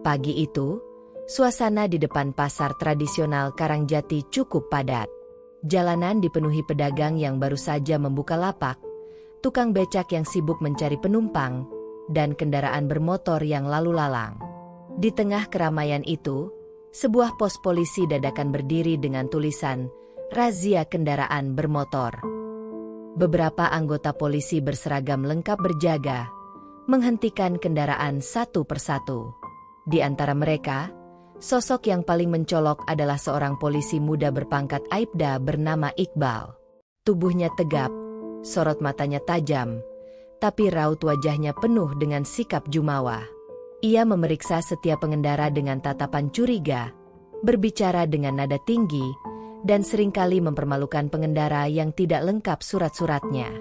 Pagi itu, suasana di depan pasar tradisional Karangjati cukup padat. Jalanan dipenuhi pedagang yang baru saja membuka lapak, tukang becak yang sibuk mencari penumpang, dan kendaraan bermotor yang lalu lalang. Di tengah keramaian itu, sebuah pos polisi dadakan berdiri dengan tulisan, "Razia Kendaraan Bermotor." Beberapa anggota polisi berseragam lengkap berjaga, menghentikan kendaraan satu persatu. Di antara mereka, sosok yang paling mencolok adalah seorang polisi muda berpangkat Aibda bernama Iqbal. Tubuhnya tegap, sorot matanya tajam, tapi raut wajahnya penuh dengan sikap jumawa. Ia memeriksa setiap pengendara dengan tatapan curiga, berbicara dengan nada tinggi, dan seringkali mempermalukan pengendara yang tidak lengkap surat-suratnya.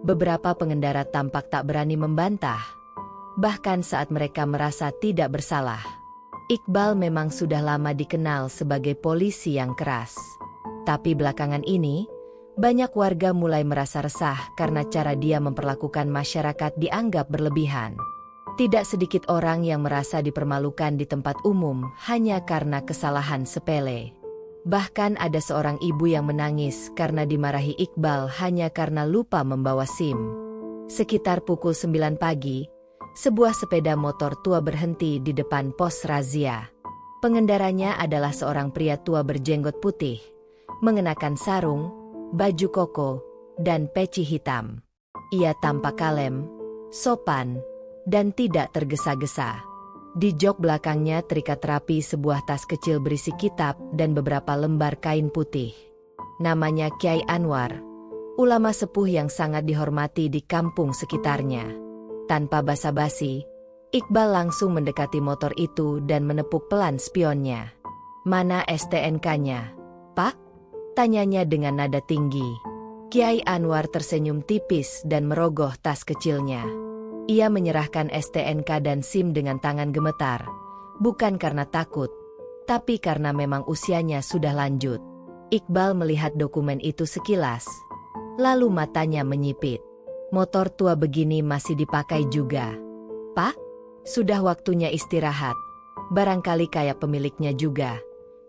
Beberapa pengendara tampak tak berani membantah, bahkan saat mereka merasa tidak bersalah. Iqbal memang sudah lama dikenal sebagai polisi yang keras. Tapi belakangan ini, banyak warga mulai merasa resah karena cara dia memperlakukan masyarakat dianggap berlebihan. Tidak sedikit orang yang merasa dipermalukan di tempat umum hanya karena kesalahan sepele. Bahkan ada seorang ibu yang menangis karena dimarahi Iqbal hanya karena lupa membawa SIM. Sekitar pukul 9 pagi, sebuah sepeda motor tua berhenti di depan pos razia. Pengendaranya adalah seorang pria tua berjenggot putih, mengenakan sarung, baju koko, dan peci hitam. Ia tampak kalem, sopan, dan tidak tergesa-gesa. Di jok belakangnya terikat rapi sebuah tas kecil berisi kitab dan beberapa lembar kain putih. Namanya Kyai Anwar, ulama sepuh yang sangat dihormati di kampung sekitarnya. Tanpa basa-basi, Iqbal langsung mendekati motor itu dan menepuk pelan spionnya. "Mana STNK-nya, Pak?" tanyanya dengan nada tinggi. Kyai Anwar tersenyum tipis dan merogoh tas kecilnya. Ia menyerahkan STNK dan SIM dengan tangan gemetar, bukan karena takut, tapi karena memang usianya sudah lanjut. Iqbal melihat dokumen itu sekilas, lalu matanya menyipit. "Motor tua begini masih dipakai juga, Pak? Sudah waktunya istirahat, barangkali kayak pemiliknya juga,"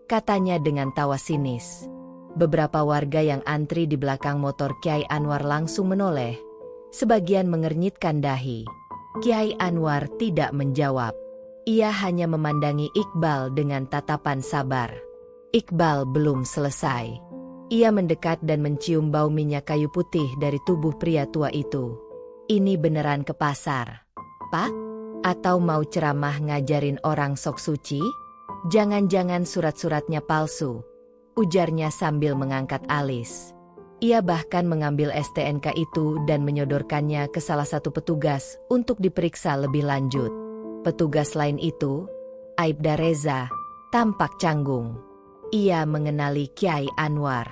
katanya dengan tawa sinis. Beberapa warga yang antri di belakang motor Kyai Anwar langsung menoleh, sebagian mengernyitkan dahi. Kyai Anwar tidak menjawab. Ia hanya memandangi Iqbal dengan tatapan sabar. Iqbal belum selesai. Ia mendekat dan mencium bau minyak kayu putih dari tubuh pria tua itu. "Ini beneran ke pasar, Pak? Atau mau ceramah ngajarin orang sok suci? Jangan-jangan surat-suratnya palsu," ujarnya sambil mengangkat alis. Ia bahkan mengambil STNK itu dan menyodorkannya ke salah satu petugas untuk diperiksa lebih lanjut. Petugas lain itu, Aibda Reza, tampak canggung. Ia mengenali Kyai Anwar.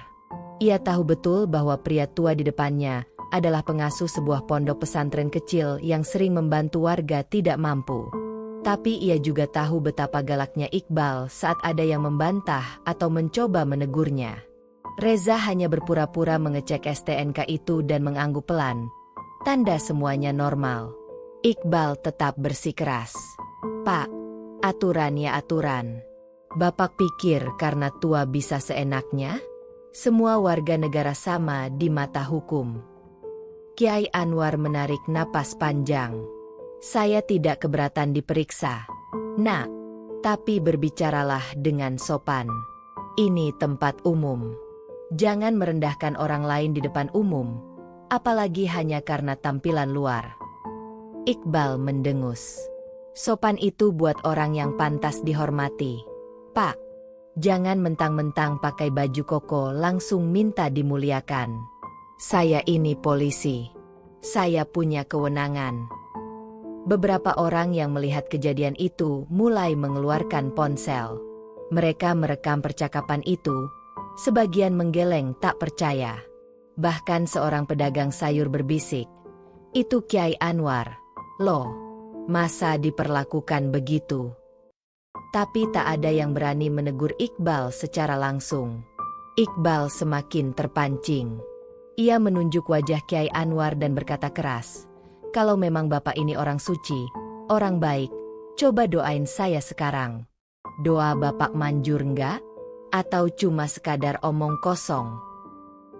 Ia tahu betul bahwa pria tua di depannya adalah pengasuh sebuah pondok pesantren kecil yang sering membantu warga tidak mampu. Tapi ia juga tahu betapa galaknya Iqbal saat ada yang membantah atau mencoba menegurnya. Reza hanya berpura-pura mengecek STNK itu dan mengangguk pelan. Tanda semuanya normal. Iqbal tetap bersikeras. "Pak, aturan ya aturan. Bapak pikir karena tua bisa seenaknya? Semua warga negara sama di mata hukum." Kyai Anwar menarik napas panjang. "Saya tidak keberatan diperiksa, Nak. Tapi berbicaralah dengan sopan. Ini tempat umum. Jangan merendahkan orang lain di depan umum, apalagi hanya karena tampilan luar." Iqbal mendengus. Sopan itu buat orang yang pantas dihormati. "Pak, jangan mentang-mentang pakai baju koko langsung minta dimuliakan. Saya ini polisi. Saya punya kewenangan." Beberapa orang yang melihat kejadian itu mulai mengeluarkan ponsel. Mereka merekam percakapan itu. Sebagian menggeleng tak percaya. Bahkan seorang pedagang sayur berbisik, "Itu Kyai Anwar. Loh, masa diperlakukan begitu?" Tapi tak ada yang berani menegur Iqbal secara langsung. Iqbal semakin terpancing. Ia menunjuk wajah Kyai Anwar dan berkata keras, "Kalau memang Bapak ini orang suci, orang baik, Coba doain saya sekarang. Doa Bapak manjur nggak? Atau cuma sekadar omong kosong?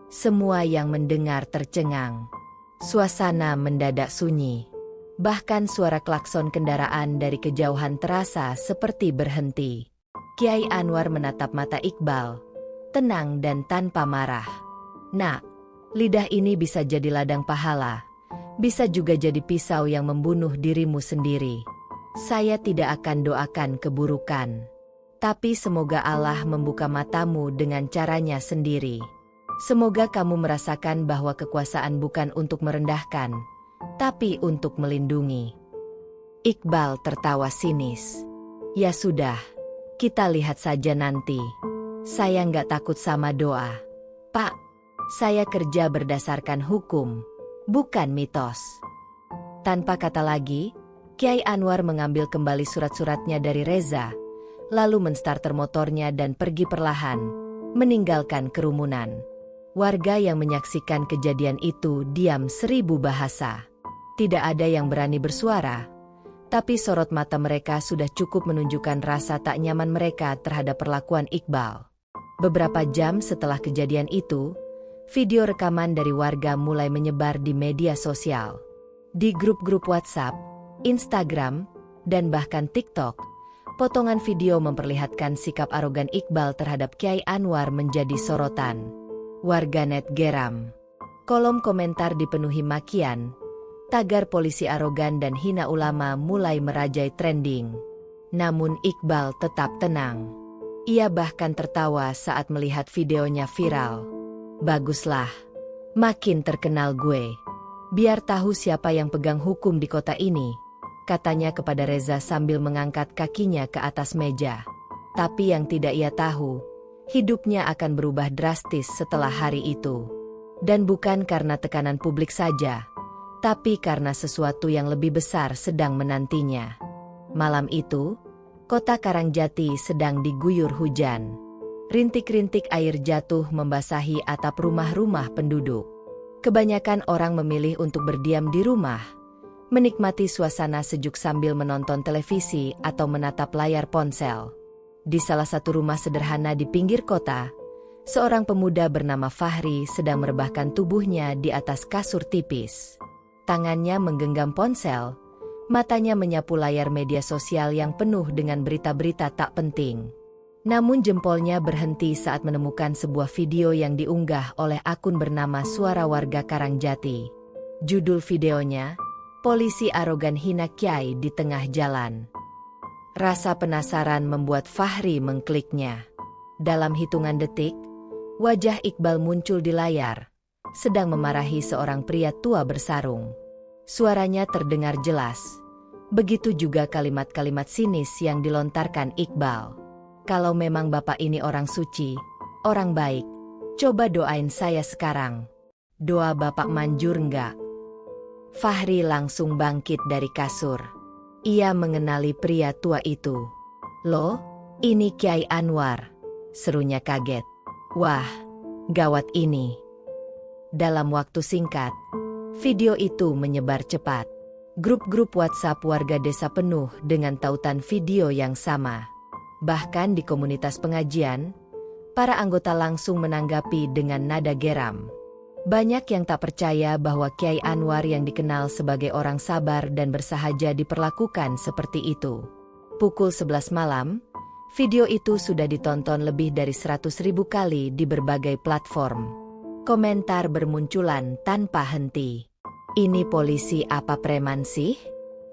Semua yang mendengar tercengang. Suasana mendadak sunyi. Bahkan suara klakson kendaraan dari kejauhan terasa seperti berhenti. Kiai Anwar menatap mata Iqbal, tenang dan tanpa marah. Nak, lidah ini bisa jadi ladang pahala. Bisa juga jadi pisau yang membunuh dirimu sendiri. Saya tidak akan doakan keburukan. Tapi semoga Allah membuka matamu dengan caranya sendiri. Semoga kamu merasakan bahwa kekuasaan bukan untuk merendahkan, tapi untuk melindungi. Iqbal tertawa sinis. Ya sudah, kita lihat saja nanti. Saya nggak takut sama doa. Pak, saya kerja berdasarkan hukum, bukan mitos. Tanpa kata lagi, Kiai Anwar mengambil kembali surat-suratnya dari Reza, lalu menstarter motornya dan pergi perlahan, meninggalkan kerumunan. Warga yang menyaksikan kejadian itu diam 1000 bahasa. Tidak ada yang berani bersuara, tapi sorot mata mereka sudah cukup menunjukkan rasa tak nyaman mereka terhadap perlakuan Iqbal. Beberapa jam setelah kejadian itu, video rekaman dari warga mulai menyebar di media sosial. Di grup-grup WhatsApp, Instagram, dan bahkan TikTok, potongan video memperlihatkan sikap arogan Iqbal terhadap Kiai Anwar menjadi sorotan. Warganet geram. Kolom komentar dipenuhi makian, tagar polisi arogan dan hina ulama mulai merajai trending. Namun Iqbal tetap tenang. Ia bahkan tertawa saat melihat videonya viral. Baguslah, makin terkenal gue. Biar tahu siapa yang pegang hukum di kota ini, katanya kepada Reza sambil mengangkat kakinya ke atas meja. Tapi yang tidak ia tahu, hidupnya akan berubah drastis setelah hari itu. Dan bukan karena tekanan publik saja, tapi karena sesuatu yang lebih besar sedang menantinya. Malam itu, kota Karangjati sedang diguyur hujan. Rintik-rintik air jatuh membasahi atap rumah-rumah penduduk. Kebanyakan orang memilih untuk berdiam di rumah, menikmati suasana sejuk sambil menonton televisi atau menatap layar ponsel. Di salah satu rumah sederhana di pinggir kota, seorang pemuda bernama Fahri sedang merebahkan tubuhnya di atas kasur tipis. Tangannya menggenggam ponsel, matanya menyapu layar media sosial yang penuh dengan berita-berita tak penting. Namun jempolnya berhenti saat menemukan sebuah video yang diunggah oleh akun bernama Suara Warga Karangjati. Judul videonya, Polisi Arogan Hina Kiai di Tengah Jalan. Rasa penasaran membuat Fahri mengkliknya. Dalam hitungan detik, wajah Iqbal muncul di layar, sedang memarahi seorang pria tua bersarung. Suaranya terdengar jelas. Begitu juga kalimat-kalimat sinis yang dilontarkan Iqbal. Kalau memang Bapak ini orang suci, orang baik, coba doain saya sekarang. Doa Bapak manjur nggak? Fahri langsung bangkit dari kasur. Ia mengenali pria tua itu. Loh, ini Kiai Anwar, serunya kaget. Wah, gawat ini. Dalam waktu singkat, video itu menyebar cepat. Grup-grup WhatsApp warga desa penuh dengan tautan video yang sama. Bahkan di komunitas pengajian, para anggota langsung menanggapi dengan nada geram. Banyak yang tak percaya bahwa Kiai Anwar yang dikenal sebagai orang sabar dan bersahaja diperlakukan seperti itu. Pukul 11 malam, video itu sudah ditonton lebih dari 100.000 kali di berbagai platform. Komentar bermunculan tanpa henti. Ini polisi apa preman sih?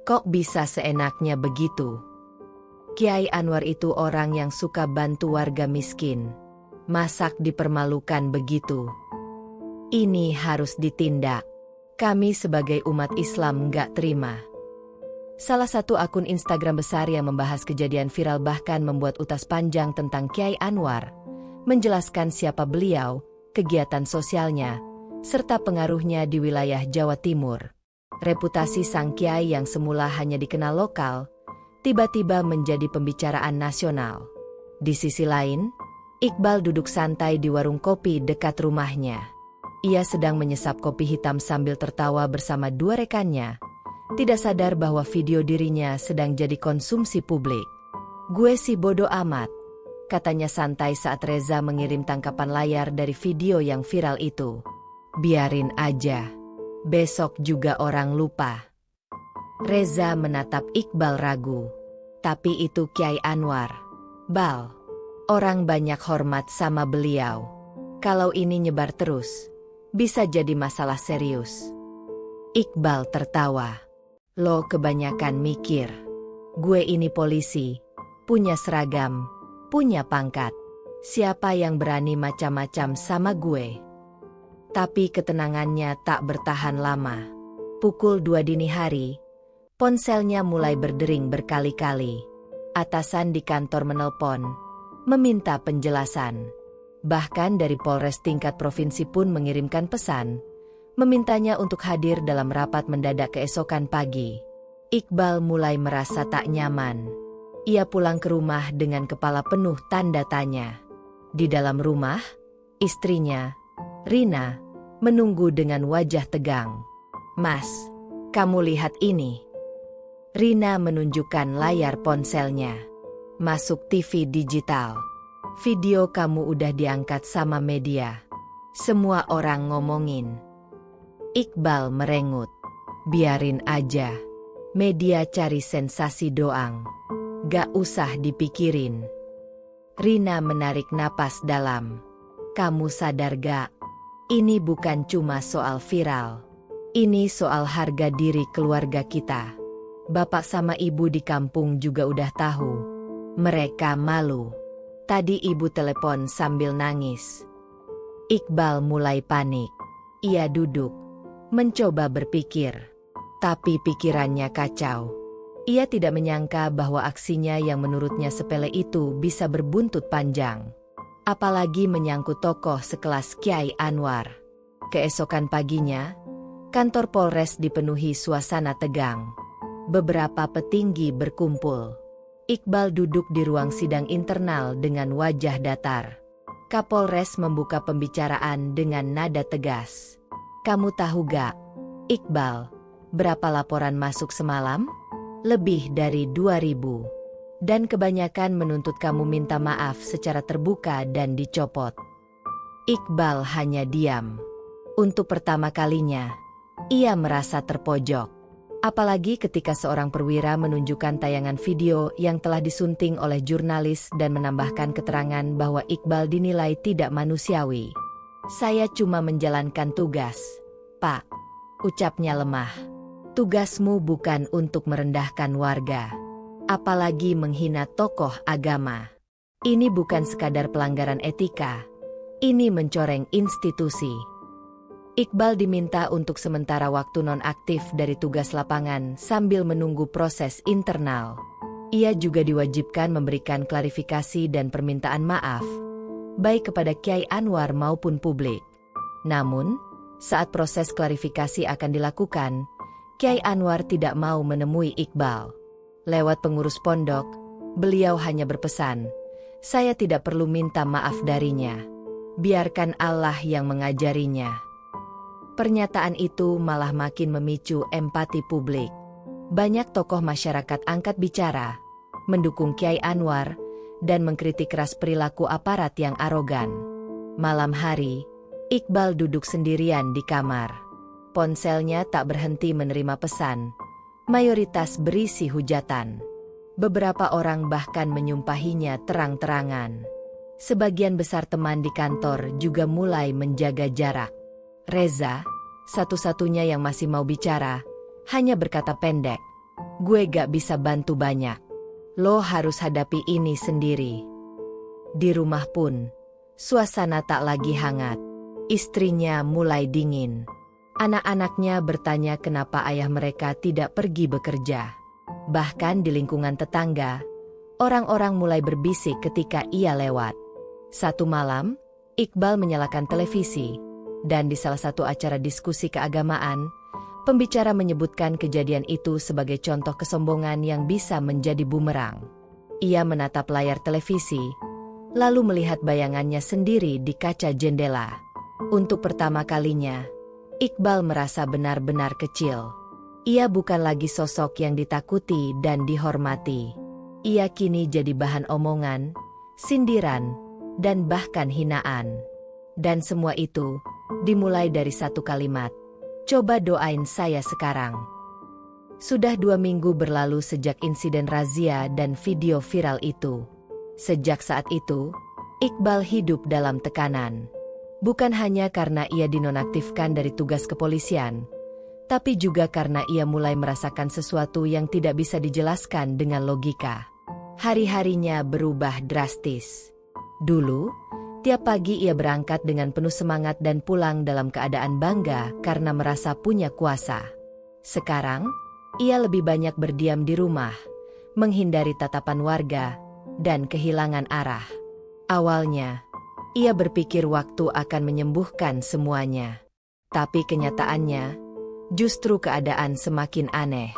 Kok bisa seenaknya begitu? Kiai Anwar itu orang yang suka bantu warga miskin. Masak dipermalukan begitu. Ini harus ditindak. Kami sebagai umat Islam nggak terima. Salah satu akun Instagram besar yang membahas kejadian viral bahkan membuat utas panjang tentang Kiai Anwar, menjelaskan siapa beliau, kegiatan sosialnya, serta pengaruhnya di wilayah Jawa Timur. Reputasi sang Kiai yang semula hanya dikenal lokal, tiba-tiba menjadi pembicaraan nasional. Di sisi lain, Iqbal duduk santai di warung kopi dekat rumahnya. Ia sedang menyesap kopi hitam sambil tertawa bersama dua rekannya, tidak sadar bahwa video dirinya sedang jadi konsumsi publik. "Gue sih bodoh amat," katanya santai saat Reza mengirim tangkapan layar dari video yang viral itu. "Biarin aja. Besok juga orang lupa." Reza menatap Iqbal ragu. "Tapi itu Kiai Anwar. Bal. Orang banyak hormat sama beliau. Kalau ini nyebar terus, bisa jadi masalah serius." Iqbal tertawa. "Lo kebanyakan mikir. Gue ini polisi, punya seragam, punya pangkat. Siapa yang berani macam-macam sama gue?" Tapi ketenangannya tak bertahan lama. Pukul 2 dini hari, ponselnya mulai berdering berkali-kali. Atasan di kantor menelpon, meminta penjelasan. Bahkan dari Polres tingkat provinsi pun mengirimkan pesan, memintanya untuk hadir dalam rapat mendadak keesokan pagi. Iqbal mulai merasa tak nyaman. Ia pulang ke rumah dengan kepala penuh tanda tanya. Di dalam rumah, istrinya, Rina, menunggu dengan wajah tegang. "Mas, kamu lihat ini." Rina menunjukkan layar ponselnya. "Masuk TV digital. Video kamu udah diangkat sama media. Semua orang ngomongin." Iqbal merengut. "Biarin aja. Media cari sensasi doang. Gak usah dipikirin." Rina menarik napas dalam. "Kamu sadar gak? Ini bukan cuma soal viral. Ini soal harga diri keluarga kita. Bapak sama ibu di kampung juga udah tahu. Mereka malu." Tadi ibu telepon sambil nangis. Iqbal mulai panik. Ia duduk, mencoba berpikir. Tapi pikirannya kacau. Ia tidak menyangka bahwa aksinya yang menurutnya sepele itu bisa berbuntut panjang. Apalagi menyangkut tokoh sekelas Kiai Anwar. Keesokan paginya, kantor Polres dipenuhi suasana tegang. Beberapa petinggi berkumpul. Iqbal duduk di ruang sidang internal dengan wajah datar. Kapolres membuka pembicaraan dengan nada tegas. "Kamu tahu gak, Iqbal, berapa laporan masuk semalam? Lebih dari 2.000. Dan kebanyakan menuntut kamu minta maaf secara terbuka dan dicopot." Iqbal hanya diam. Untuk pertama kalinya, ia merasa terpojok. Apalagi ketika seorang perwira menunjukkan tayangan video yang telah disunting oleh jurnalis dan menambahkan keterangan bahwa Iqbal dinilai tidak manusiawi. "Saya cuma menjalankan tugas, Pak," ucapnya lemah. "Tugasmu bukan untuk merendahkan warga, apalagi menghina tokoh agama. Ini bukan sekadar pelanggaran etika, ini mencoreng institusi." Iqbal diminta untuk sementara waktu nonaktif dari tugas lapangan sambil menunggu proses internal. Ia juga diwajibkan memberikan klarifikasi dan permintaan maaf, baik kepada Kiai Anwar maupun publik. Namun, saat proses klarifikasi akan dilakukan, Kiai Anwar tidak mau menemui Iqbal. Lewat pengurus pondok, beliau hanya berpesan, "Saya tidak perlu minta maaf darinya. Biarkan Allah yang mengajarinya." Pernyataan itu malah makin memicu empati publik. Banyak tokoh masyarakat angkat bicara, mendukung Kiai Anwar, dan mengkritik keras perilaku aparat yang arogan. Malam hari, Iqbal duduk sendirian di kamar. Ponselnya tak berhenti menerima pesan, mayoritas berisi hujatan. Beberapa orang bahkan menyumpahinya terang-terangan. Sebagian besar teman di kantor juga mulai menjaga jarak. Reza, satu-satunya yang masih mau bicara, hanya berkata pendek, "Gue gak bisa bantu banyak. Lo harus hadapi ini sendiri." Di rumah pun, suasana tak lagi hangat. Istrinya mulai dingin. Anak-anaknya bertanya kenapa ayah mereka tidak pergi bekerja. Bahkan di lingkungan tetangga, orang-orang mulai berbisik ketika ia lewat. Satu malam, Iqbal menyalakan televisi. Dan di salah satu acara diskusi keagamaan, pembicara menyebutkan kejadian itu sebagai contoh kesombongan yang bisa menjadi bumerang. Ia menatap layar televisi, lalu melihat bayangannya sendiri di kaca jendela. Untuk pertama kalinya, Iqbal merasa benar-benar kecil. Ia bukan lagi sosok yang ditakuti dan dihormati. Ia kini jadi bahan omongan, sindiran, dan bahkan hinaan. Dan semua itu dimulai dari satu kalimat, "Coba doain saya sekarang." Sudah 2 minggu berlalu sejak insiden razia dan video viral itu. Sejak saat itu, Iqbal hidup dalam tekanan. Bukan hanya karena ia dinonaktifkan dari tugas kepolisian, tapi juga karena ia mulai merasakan sesuatu yang tidak bisa dijelaskan dengan logika. Hari-harinya berubah drastis. Dulu, tiap pagi ia berangkat dengan penuh semangat dan pulang dalam keadaan bangga karena merasa punya kuasa. Sekarang, ia lebih banyak berdiam di rumah, menghindari tatapan warga, dan kehilangan arah. Awalnya, ia berpikir waktu akan menyembuhkan semuanya. Tapi kenyataannya, justru keadaan semakin aneh.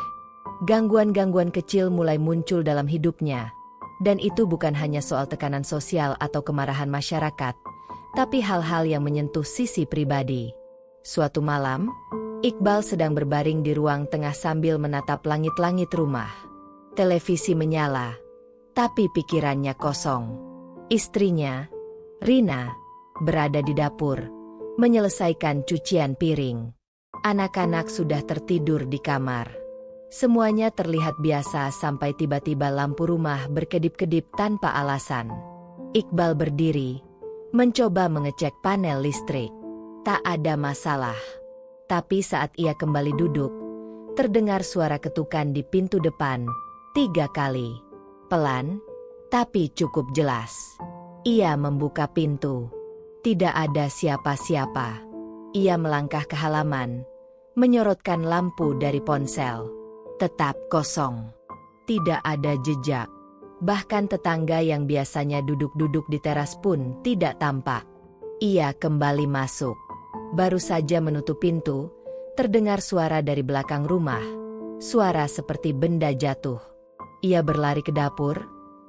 Gangguan-gangguan kecil mulai muncul dalam hidupnya, dan itu bukan hanya soal tekanan sosial atau kemarahan masyarakat, tapi hal-hal yang menyentuh sisi pribadi. Suatu malam, Iqbal sedang berbaring di ruang tengah sambil menatap langit-langit rumah. Televisi menyala, tapi pikirannya kosong. Istrinya, Rina, berada di dapur, menyelesaikan cucian piring. Anak-anak sudah tertidur di kamar. Semuanya terlihat biasa sampai tiba-tiba lampu rumah berkedip-kedip tanpa alasan. Iqbal berdiri, mencoba mengecek panel listrik. Tak ada masalah. Tapi saat ia kembali duduk, terdengar suara ketukan di pintu depan 3 kali. Pelan, tapi cukup jelas. Ia membuka pintu. Tidak ada siapa-siapa. Ia melangkah ke halaman, menyorotkan lampu dari ponsel. Tetap kosong. Tidak ada jejak. Bahkan tetangga yang biasanya duduk-duduk di teras pun tidak tampak. Ia kembali masuk. Baru saja menutup pintu, terdengar suara dari belakang rumah. Suara seperti benda jatuh. Ia berlari ke dapur,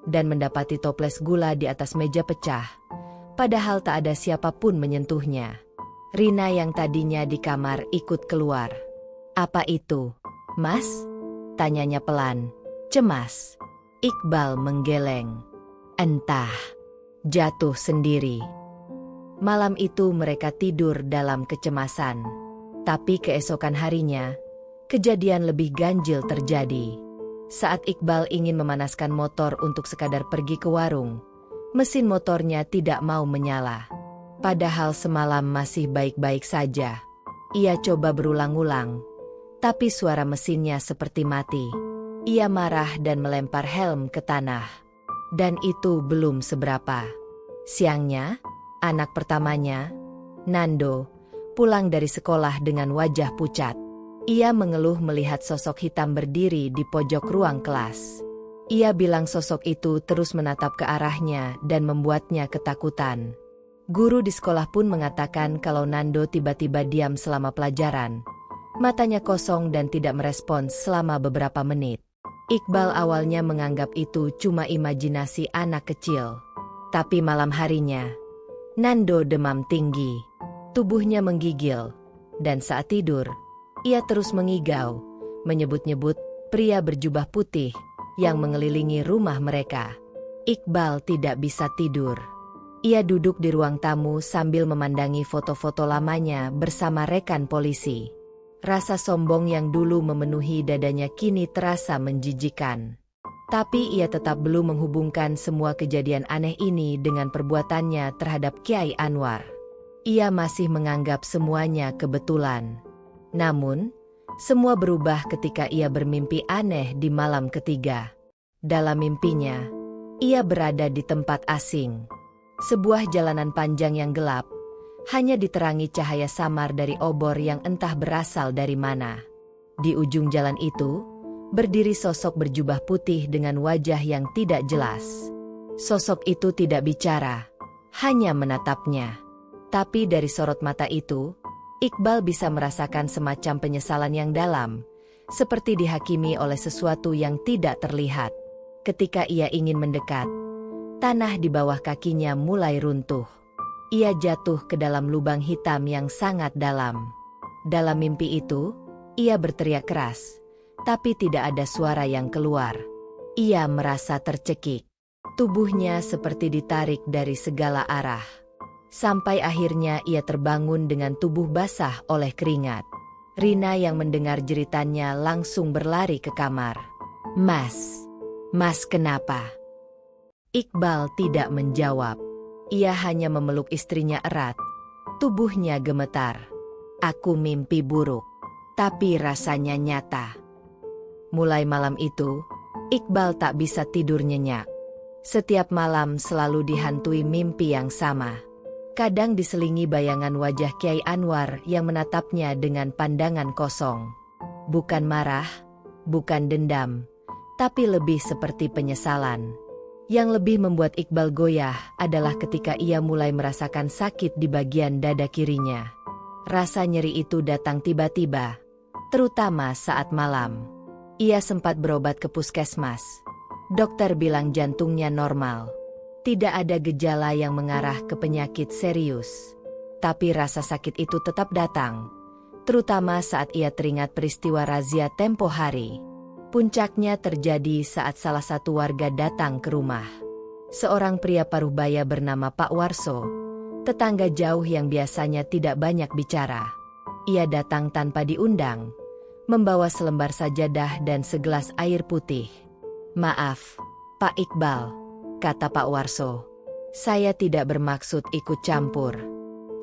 dan mendapati toples gula di atas meja pecah. Padahal tak ada siapapun menyentuhnya. Rina yang tadinya di kamar ikut keluar. "Apa itu, Mas?" tanyanya pelan, cemas. Iqbal menggeleng. "Entah, jatuh sendiri." Malam itu mereka tidur dalam kecemasan. Tapi keesokan harinya, kejadian lebih ganjil terjadi. Saat Iqbal ingin memanaskan motor untuk sekadar pergi ke warung, mesin motornya tidak mau menyala. Padahal semalam masih baik-baik saja. Ia coba berulang-ulang, tapi suara mesinnya seperti mati. Ia marah dan melempar helm ke tanah. Dan itu belum seberapa. Siangnya, anak pertamanya, Nando, pulang dari sekolah dengan wajah pucat. Ia mengeluh melihat sosok hitam berdiri di pojok ruang kelas. Ia bilang sosok itu terus menatap ke arahnya dan membuatnya ketakutan. Guru di sekolah pun mengatakan kalau Nando tiba-tiba diam selama pelajaran. Matanya kosong dan tidak merespons selama beberapa menit. Iqbal awalnya menganggap itu cuma imajinasi anak kecil. Tapi malam harinya, Nando demam tinggi. Tubuhnya menggigil. Dan saat tidur, ia terus mengigau, menyebut-nyebut pria berjubah putih yang mengelilingi rumah mereka. Iqbal tidak bisa tidur. Ia duduk di ruang tamu sambil memandangi foto-foto lamanya bersama rekan polisi. Rasa sombong yang dulu memenuhi dadanya kini terasa menjijikan. Tapi ia tetap belum menghubungkan semua kejadian aneh ini dengan perbuatannya terhadap Kiai Anwar. Ia masih menganggap semuanya kebetulan. Namun, semua berubah ketika ia bermimpi aneh di malam ketiga. Dalam mimpinya, ia berada di tempat asing. Sebuah jalanan panjang yang gelap, hanya diterangi cahaya samar dari obor yang entah berasal dari mana. Di ujung jalan itu, berdiri sosok berjubah putih dengan wajah yang tidak jelas. Sosok itu tidak bicara, hanya menatapnya. Tapi dari sorot mata itu, Iqbal bisa merasakan semacam penyesalan yang dalam, seperti dihakimi oleh sesuatu yang tidak terlihat. Ketika ia ingin mendekat, tanah di bawah kakinya mulai runtuh. Ia jatuh ke dalam lubang hitam yang sangat dalam. Dalam mimpi itu, Ia berteriak keras, tapi tidak ada suara yang keluar. Ia merasa tercekik. Tubuhnya seperti ditarik dari segala arah. Sampai akhirnya ia terbangun dengan tubuh basah oleh keringat. Rina yang mendengar jeritannya langsung berlari ke kamar. Mas kenapa?" Iqbal tidak menjawab. Ia hanya memeluk istrinya erat. Tubuhnya gemetar. "Aku mimpi buruk, tapi rasanya nyata." Mulai malam itu, Iqbal tak bisa tidur nyenyak. Setiap malam selalu dihantui mimpi yang sama. Kadang diselingi bayangan wajah Kyai Anwar yang menatapnya dengan pandangan kosong. Bukan marah, bukan dendam, tapi lebih seperti penyesalan. Yang lebih membuat Iqbal goyah adalah ketika ia mulai merasakan sakit di bagian dada kirinya. Rasa nyeri itu datang tiba-tiba, terutama saat malam. Ia sempat berobat ke puskesmas. Dokter bilang jantungnya normal. Tidak ada gejala yang mengarah ke penyakit serius. Tapi rasa sakit itu tetap datang, terutama saat ia teringat peristiwa razia tempo hari. Puncaknya terjadi saat salah satu warga datang ke rumah. Seorang pria paruh-baya bernama Pak Warso, tetangga jauh yang biasanya tidak banyak bicara. Ia datang tanpa diundang, membawa selembar sajadah dan segelas air putih. "Maaf, Pak Iqbal," kata Pak Warso. "Saya tidak bermaksud ikut campur.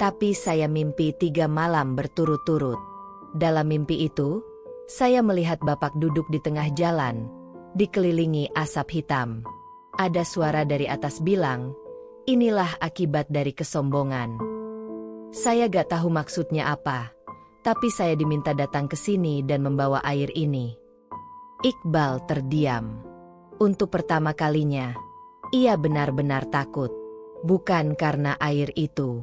Tapi saya mimpi 3 malam berturut-turut. Dalam mimpi itu, saya melihat Bapak duduk di tengah jalan, dikelilingi asap hitam. Ada suara dari atas bilang, 'Inilah akibat dari kesombongan.' Saya gak tahu maksudnya apa, tapi saya diminta datang ke sini dan membawa air ini." Iqbal terdiam. Untuk pertama kalinya, ia benar-benar takut. Bukan karena air itu,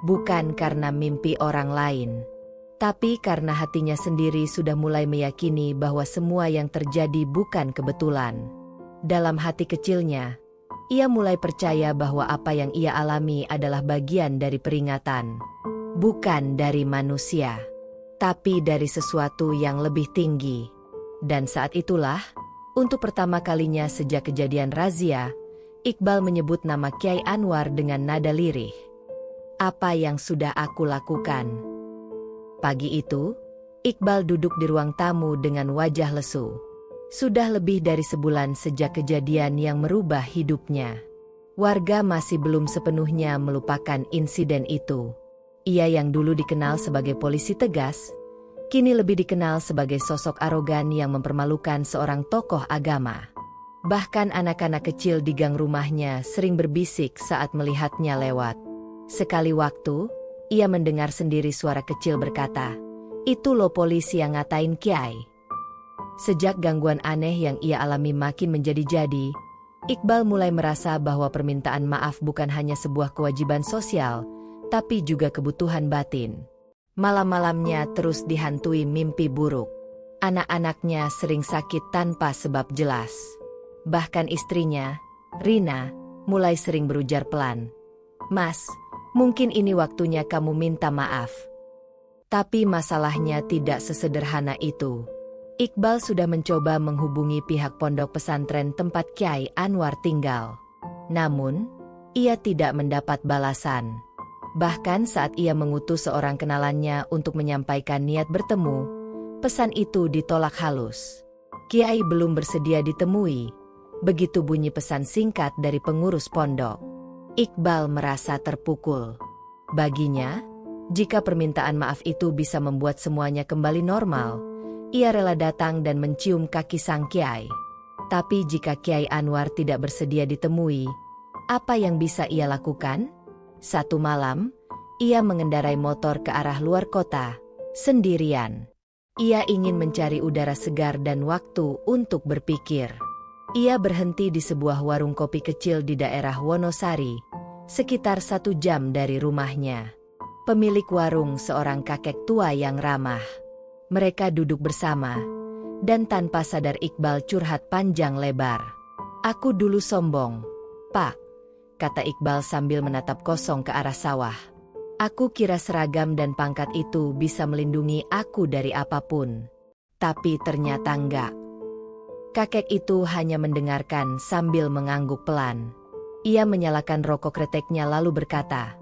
bukan karena mimpi orang lain, tapi karena hatinya sendiri sudah mulai meyakini bahwa semua yang terjadi bukan kebetulan. Dalam hati kecilnya, ia mulai percaya bahwa apa yang ia alami adalah bagian dari peringatan. Bukan dari manusia, tapi dari sesuatu yang lebih tinggi. Dan saat itulah, untuk pertama kalinya sejak kejadian razia, Iqbal menyebut nama Kyai Anwar dengan nada lirih. "Apa yang sudah aku lakukan?" Pagi itu, Iqbal duduk di ruang tamu dengan wajah lesu. Sudah lebih dari sebulan sejak kejadian yang merubah hidupnya. Warga masih belum sepenuhnya melupakan insiden itu. Ia yang dulu dikenal sebagai polisi tegas, kini lebih dikenal sebagai sosok arogan yang mempermalukan seorang tokoh agama. Bahkan anak-anak kecil di gang rumahnya sering berbisik saat melihatnya lewat. Sekali waktu, ia mendengar sendiri suara kecil berkata, "Itu loh polisi yang ngatain Kiai." Sejak gangguan aneh yang ia alami makin menjadi-jadi, Iqbal mulai merasa bahwa permintaan maaf bukan hanya sebuah kewajiban sosial, tapi juga kebutuhan batin. Malam-malamnya terus dihantui mimpi buruk. Anak-anaknya sering sakit tanpa sebab jelas. Bahkan istrinya, Rina, mulai sering berujar pelan, "Mas, mungkin ini waktunya kamu minta maaf." Tapi masalahnya tidak sesederhana itu. Iqbal sudah mencoba menghubungi pihak pondok pesantren tempat Kyai Anwar tinggal. Namun, ia tidak mendapat balasan. Bahkan saat ia mengutus seorang kenalannya untuk menyampaikan niat bertemu, pesan itu ditolak halus. Kiai belum bersedia ditemui, begitu bunyi pesan singkat dari pengurus pondok. Iqbal merasa terpukul. Baginya, jika permintaan maaf itu bisa membuat semuanya kembali normal, ia rela datang dan mencium kaki sang kiai. Tapi jika Kyai Anwar tidak bersedia ditemui, apa yang bisa ia lakukan? Satu malam, ia mengendarai motor ke arah luar kota, sendirian. Ia ingin mencari udara segar dan waktu untuk berpikir. Ia berhenti di sebuah warung kopi kecil di daerah Wonosari, sekitar 1 jam dari rumahnya. Pemilik warung seorang kakek tua yang ramah. Mereka duduk bersama, dan tanpa sadar Iqbal curhat panjang lebar. "Aku dulu sombong, Pak," kata Iqbal sambil menatap kosong ke arah sawah. Aku kira seragam dan pangkat itu bisa melindungi aku dari apapun. Tapi ternyata enggak. Kakek itu hanya mendengarkan sambil mengangguk pelan. Ia menyalakan rokok kreteknya lalu berkata,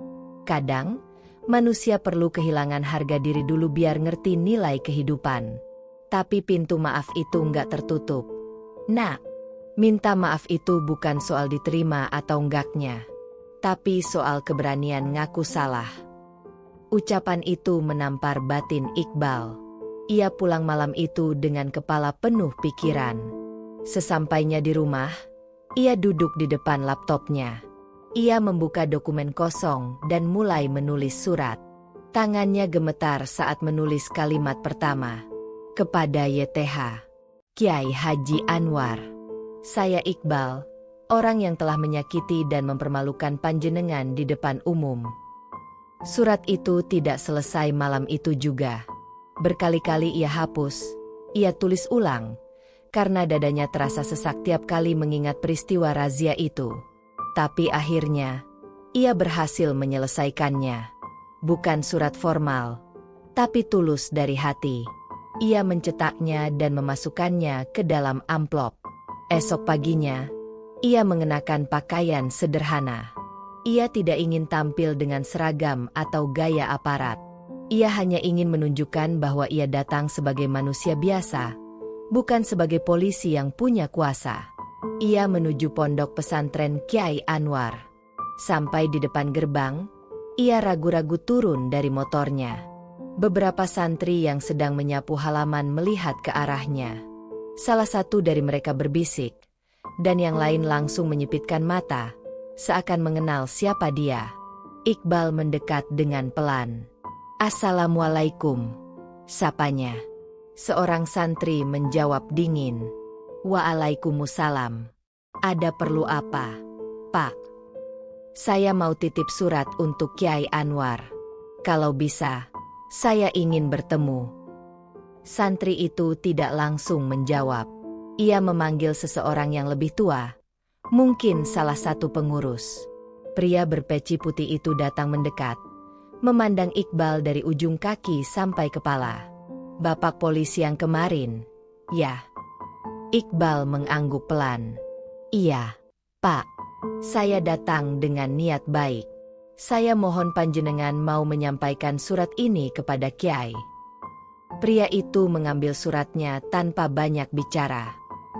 "Kadang, manusia perlu kehilangan harga diri dulu biar ngerti nilai kehidupan." Tapi pintu maaf itu enggak tertutup. Nak, minta maaf itu bukan soal diterima atau enggaknya, tapi soal keberanian ngaku salah. Ucapan itu menampar batin Iqbal. Ia pulang malam itu dengan kepala penuh pikiran. Sesampainya di rumah, ia duduk di depan laptopnya. Ia membuka dokumen kosong dan mulai menulis surat. Tangannya gemetar saat menulis kalimat pertama. Kepada YTH, Kiai Haji Anwar. Saya Iqbal, orang yang telah menyakiti dan mempermalukan panjenengan di depan umum. Surat itu tidak selesai malam itu juga. Berkali-kali ia hapus, ia tulis ulang, karena dadanya terasa sesak tiap kali mengingat peristiwa razia itu. Tapi akhirnya, ia berhasil menyelesaikannya. Bukan surat formal, tapi tulus dari hati. Ia mencetaknya dan memasukkannya ke dalam amplop. Esok paginya, ia mengenakan pakaian sederhana. Ia tidak ingin tampil dengan seragam atau gaya aparat. Ia hanya ingin menunjukkan bahwa ia datang sebagai manusia biasa, bukan sebagai polisi yang punya kuasa. Ia menuju pondok pesantren Kiai Anwar. Sampai di depan gerbang, ia ragu-ragu turun dari motornya. Beberapa santri yang sedang menyapu halaman melihat ke arahnya. Salah satu dari mereka berbisik, dan yang lain langsung menyipitkan mata, seakan mengenal siapa dia. Iqbal mendekat dengan pelan. "Assalamualaikum," sapanya. Seorang santri menjawab dingin. "Waalaikumsalam. Ada perlu apa, Pak?" "Saya mau titip surat untuk Kiai Anwar. Kalau bisa, saya ingin bertemu." Santri itu tidak langsung menjawab. Ia memanggil seseorang yang lebih tua. Mungkin salah satu pengurus. Pria berpeci putih itu datang mendekat, memandang Iqbal dari ujung kaki sampai kepala. "Bapak polisi yang kemarin, ya?" Iqbal mengangguk pelan. "Iya, Pak. Saya datang dengan niat baik. Saya mohon panjenengan mau menyampaikan surat ini kepada Kiai." Pria itu mengambil suratnya tanpa banyak bicara.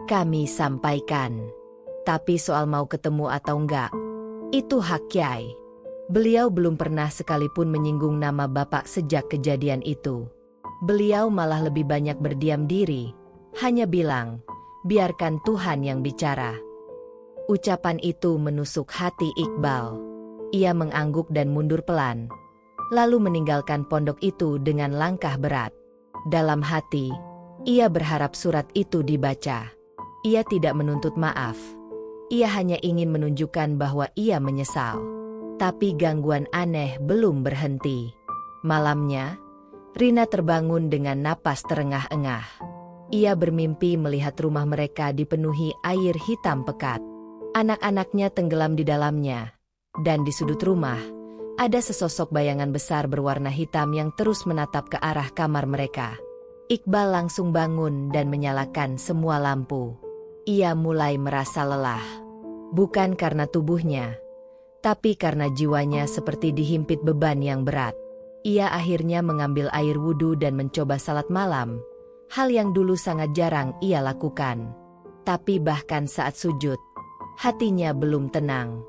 "Kami sampaikan. Tapi soal mau ketemu atau enggak, itu hak Kiai." Beliau belum pernah sekalipun menyinggung nama Bapak sejak kejadian itu. Beliau malah lebih banyak berdiam diri, hanya bilang, "Biarkan Tuhan yang bicara." Ucapan itu menusuk hati Iqbal. Ia mengangguk dan mundur pelan, lalu meninggalkan pondok itu dengan langkah berat. Dalam hati, ia berharap surat itu dibaca. Ia tidak menuntut maaf. Ia hanya ingin menunjukkan bahwa ia menyesal. Tapi gangguan aneh belum berhenti. Malamnya, Rina terbangun dengan napas terengah-engah. Ia bermimpi melihat rumah mereka dipenuhi air hitam pekat. Anak-anaknya tenggelam di dalamnya. Dan di sudut rumah, ada sesosok bayangan besar berwarna hitam yang terus menatap ke arah kamar mereka. Iqbal langsung bangun dan menyalakan semua lampu. Ia mulai merasa lelah. Bukan karena tubuhnya, tapi karena jiwanya seperti dihimpit beban yang berat. Ia akhirnya mengambil air wudhu dan mencoba salat malam, hal yang dulu sangat jarang ia lakukan. Tapi bahkan saat sujud, hatinya belum tenang.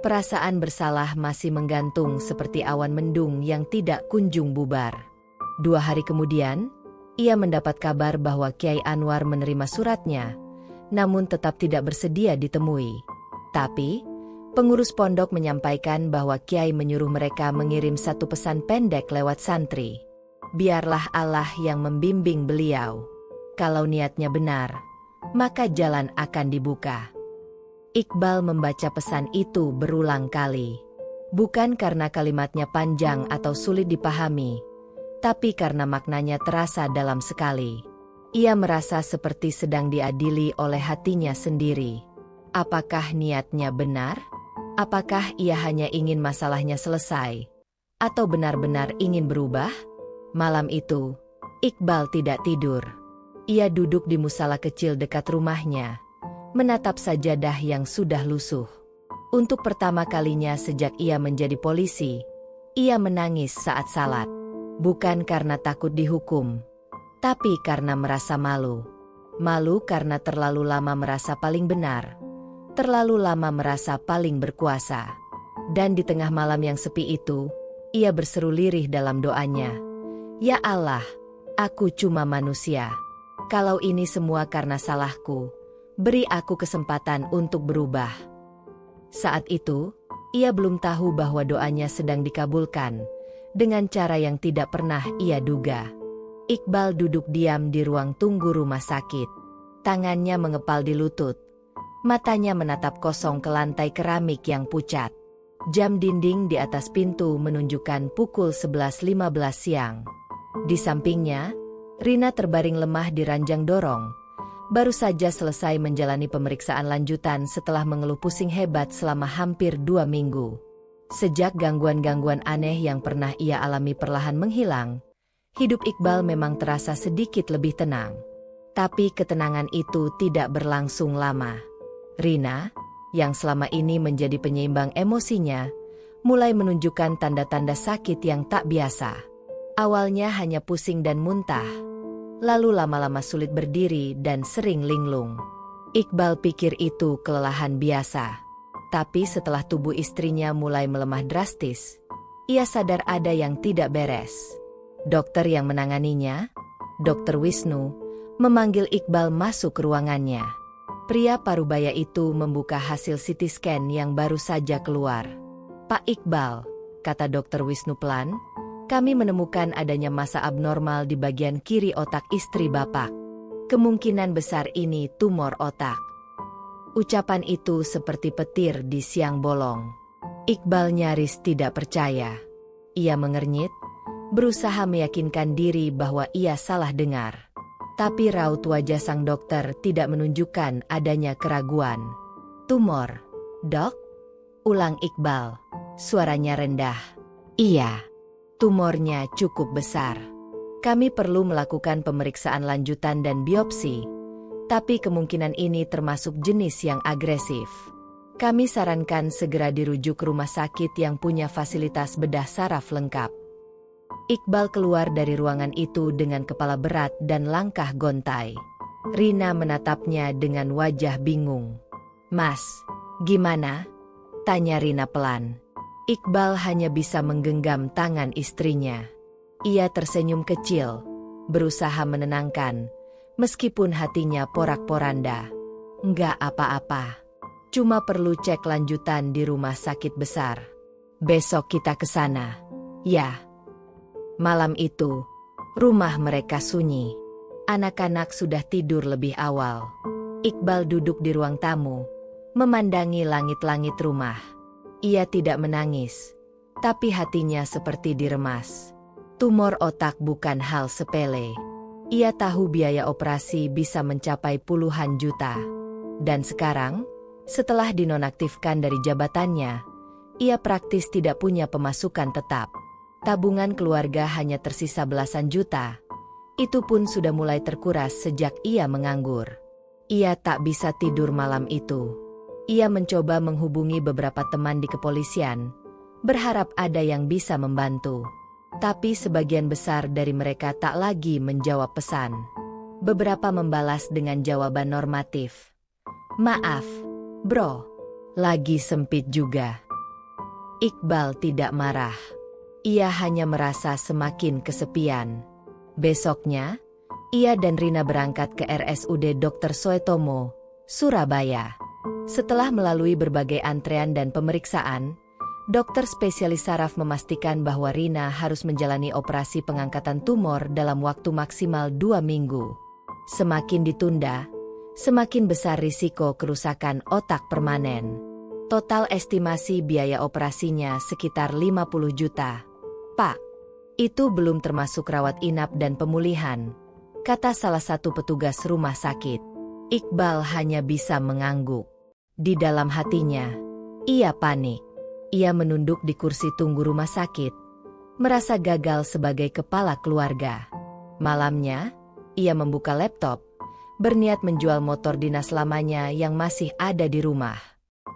Perasaan bersalah masih menggantung seperti awan mendung yang tidak kunjung bubar. 2 hari kemudian, ia mendapat kabar bahwa Kiai Anwar menerima suratnya, namun tetap tidak bersedia ditemui. Tapi, pengurus pondok menyampaikan bahwa Kiai menyuruh mereka mengirim satu pesan pendek lewat santri. Biarlah Allah yang membimbing beliau. Kalau niatnya benar, maka jalan akan dibuka. Iqbal membaca pesan itu berulang kali. Bukan karena kalimatnya panjang atau sulit dipahami, tapi karena maknanya terasa dalam sekali. Ia merasa seperti sedang diadili oleh hatinya sendiri. Apakah niatnya benar? Apakah ia hanya ingin masalahnya selesai? Atau benar-benar ingin berubah? Malam itu, Iqbal tidak tidur. Ia duduk di musala kecil dekat rumahnya, menatap sajadah yang sudah lusuh. Untuk pertama kalinya sejak ia menjadi polisi, ia menangis saat salat. Bukan karena takut dihukum, tapi karena merasa malu. Malu karena terlalu lama merasa paling benar, terlalu lama merasa paling berkuasa. Dan di tengah malam yang sepi itu, ia berseru lirih dalam doanya, "Ya Allah, aku cuma manusia. Kalau ini semua karena salahku, beri aku kesempatan untuk berubah." Saat itu, ia belum tahu bahwa doanya sedang dikabulkan, dengan cara yang tidak pernah ia duga. Iqbal duduk diam di ruang tunggu rumah sakit. Tangannya mengepal di lutut. Matanya menatap kosong ke lantai keramik yang pucat. Jam dinding di atas pintu menunjukkan pukul 11.15 siang. Di sampingnya, Rina terbaring lemah di ranjang dorong. Baru saja selesai menjalani pemeriksaan lanjutan setelah mengeluh pusing hebat selama hampir 2 minggu. Sejak gangguan-gangguan aneh yang pernah ia alami perlahan menghilang, hidup Iqbal memang terasa sedikit lebih tenang. Tapi ketenangan itu tidak berlangsung lama. Rina, yang selama ini menjadi penyeimbang emosinya, mulai menunjukkan tanda-tanda sakit yang tak biasa. Awalnya hanya pusing dan muntah, lalu lama-lama sulit berdiri dan sering linglung. Iqbal pikir itu kelelahan biasa. Tapi setelah tubuh istrinya mulai melemah drastis, ia sadar ada yang tidak beres. Dokter yang menanganinya, Dr. Wisnu, memanggil Iqbal masuk ke ruangannya. Pria parubaya itu membuka hasil CT scan yang baru saja keluar. "Pak Iqbal," kata Dr. Wisnu pelan, "kami menemukan adanya massa abnormal di bagian kiri otak istri Bapak. Kemungkinan besar ini tumor otak." Ucapan itu seperti petir di siang bolong. Iqbal nyaris tidak percaya. Ia mengernyit, berusaha meyakinkan diri bahwa ia salah dengar. Tapi raut wajah sang dokter tidak menunjukkan adanya keraguan. "Tumor, Dok?" ulang Iqbal. Suaranya rendah. "Iya, tumornya cukup besar. Kami perlu melakukan pemeriksaan lanjutan dan biopsi. Tapi kemungkinan ini termasuk jenis yang agresif. Kami sarankan segera dirujuk ke rumah sakit yang punya fasilitas bedah saraf lengkap." Iqbal keluar dari ruangan itu dengan kepala berat dan langkah gontai. Rina menatapnya dengan wajah bingung. "Mas, gimana?" tanya Rina pelan. Iqbal hanya bisa menggenggam tangan istrinya. Ia tersenyum kecil, berusaha menenangkan, meskipun hatinya porak-poranda. "Nggak apa-apa. Cuma perlu cek lanjutan di rumah sakit besar. Besok kita ke sana." "Ya." Malam itu, rumah mereka sunyi. Anak-anak sudah tidur lebih awal. Iqbal duduk di ruang tamu, memandangi langit-langit rumah. Ia tidak menangis, tapi hatinya seperti diremas. Tumor otak bukan hal sepele. Ia tahu biaya operasi bisa mencapai puluhan juta. Dan sekarang, setelah dinonaktifkan dari jabatannya, ia praktis tidak punya pemasukan tetap. Tabungan keluarga hanya tersisa belasan juta. Itu pun sudah mulai terkuras sejak ia menganggur. Ia tak bisa tidur malam itu. Ia mencoba menghubungi beberapa teman di kepolisian, berharap ada yang bisa membantu. Tapi sebagian besar dari mereka tak lagi menjawab pesan. Beberapa membalas dengan jawaban normatif. "Maaf, bro, lagi sempit juga." Iqbal tidak marah. Ia hanya merasa semakin kesepian. Besoknya, ia dan Rina berangkat ke RSUD Dr. Soetomo, Surabaya. Setelah melalui berbagai antrean dan pemeriksaan, dokter spesialis saraf memastikan bahwa Rina harus menjalani operasi pengangkatan tumor dalam waktu maksimal 2 minggu. Semakin ditunda, semakin besar risiko kerusakan otak permanen. Total estimasi biaya operasinya sekitar 50 juta. "Pak, itu belum termasuk rawat inap dan pemulihan," kata salah satu petugas rumah sakit. Iqbal hanya bisa mengangguk. Di dalam hatinya, ia panik. Ia menunduk di kursi tunggu rumah sakit, merasa gagal sebagai kepala keluarga. Malamnya, ia membuka laptop, berniat menjual motor dinas lamanya yang masih ada di rumah.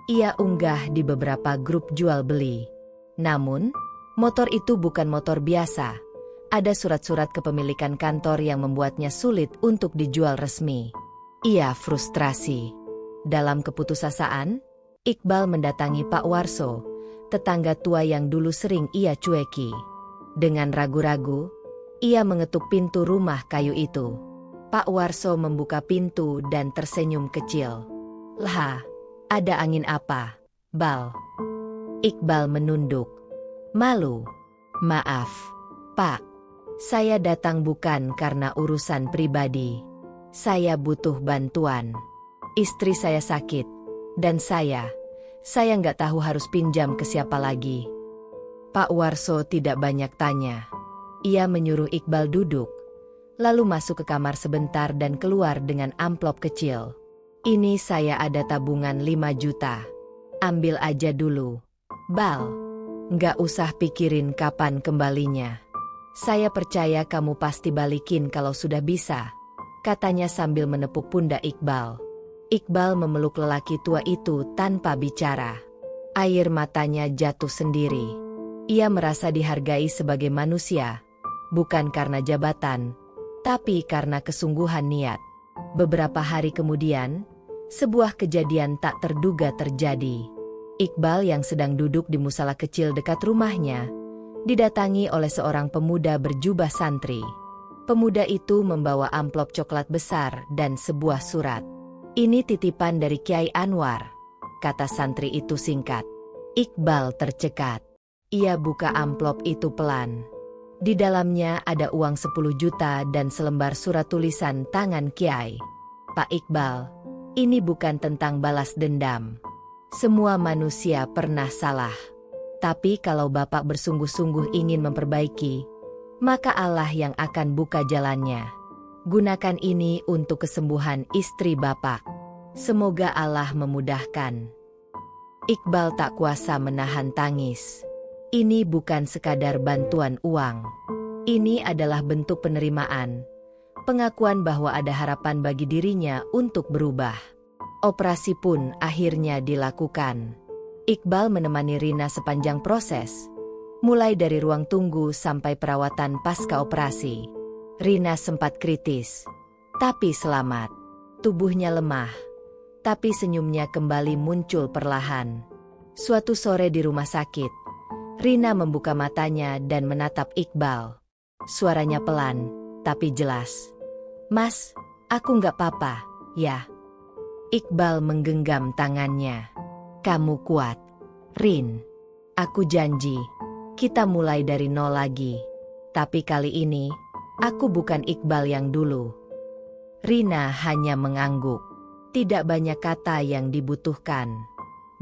Ia unggah di beberapa grup jual beli. Namun, motor itu bukan motor biasa. Ada surat-surat kepemilikan kantor yang membuatnya sulit untuk dijual resmi. Ia frustrasi. Dalam keputusasaan, Iqbal mendatangi Pak Warso, tetangga tua yang dulu sering ia cueki. Dengan ragu-ragu, ia mengetuk pintu rumah kayu itu. Pak Warso membuka pintu dan tersenyum kecil. "Lah, ada angin apa, Bal?" Iqbal menunduk. Malu. "Maaf, Pak. Saya datang bukan karena urusan pribadi. Saya butuh bantuan. Istri saya sakit, dan saya nggak tahu harus pinjam ke siapa lagi." Pak Warso tidak banyak tanya. Ia menyuruh Iqbal duduk, lalu masuk ke kamar sebentar dan keluar dengan amplop kecil. "Ini saya ada tabungan 5 juta. Ambil aja dulu, Bal. Nggak usah pikirin kapan kembalinya. Saya percaya kamu pasti balikin kalau sudah bisa," katanya sambil menepuk pundak Iqbal. Iqbal memeluk lelaki tua itu tanpa bicara. Air matanya jatuh sendiri. Ia merasa dihargai sebagai manusia, bukan karena jabatan, tapi karena kesungguhan niat. Beberapa hari kemudian, sebuah kejadian tak terduga terjadi. Iqbal yang sedang duduk di musala kecil dekat rumahnya, didatangi oleh seorang pemuda berjubah santri. Pemuda itu membawa amplop coklat besar dan sebuah surat. "Ini titipan dari Kiai Anwar," kata santri itu singkat. Iqbal tercekat. Ia buka amplop itu pelan. Di dalamnya ada uang 10 juta dan selembar surat tulisan tangan Kiai. "Pak Iqbal, ini bukan tentang balas dendam. Semua manusia pernah salah. Tapi kalau Bapak bersungguh-sungguh ingin memperbaiki, maka Allah yang akan buka jalannya. Gunakan ini untuk kesembuhan istri Bapak. Semoga Allah memudahkan." Iqbal tak kuasa menahan tangis. Ini bukan sekadar bantuan uang. Ini adalah bentuk penerimaan, pengakuan bahwa ada harapan bagi dirinya untuk berubah. Operasi pun akhirnya dilakukan. Iqbal menemani Rina sepanjang proses, mulai dari ruang tunggu sampai perawatan pasca operasi. Rina sempat kritis, tapi selamat. Tubuhnya lemah, tapi senyumnya kembali muncul perlahan. Suatu sore di rumah sakit, Rina membuka matanya dan menatap Iqbal. Suaranya pelan, tapi jelas. "Mas, aku nggak apa-apa, ya?" Iqbal menggenggam tangannya. "Kamu kuat, Rin. Aku janji, kita mulai dari nol lagi. Tapi kali ini, aku bukan Iqbal yang dulu." Rina hanya mengangguk. Tidak banyak kata yang dibutuhkan.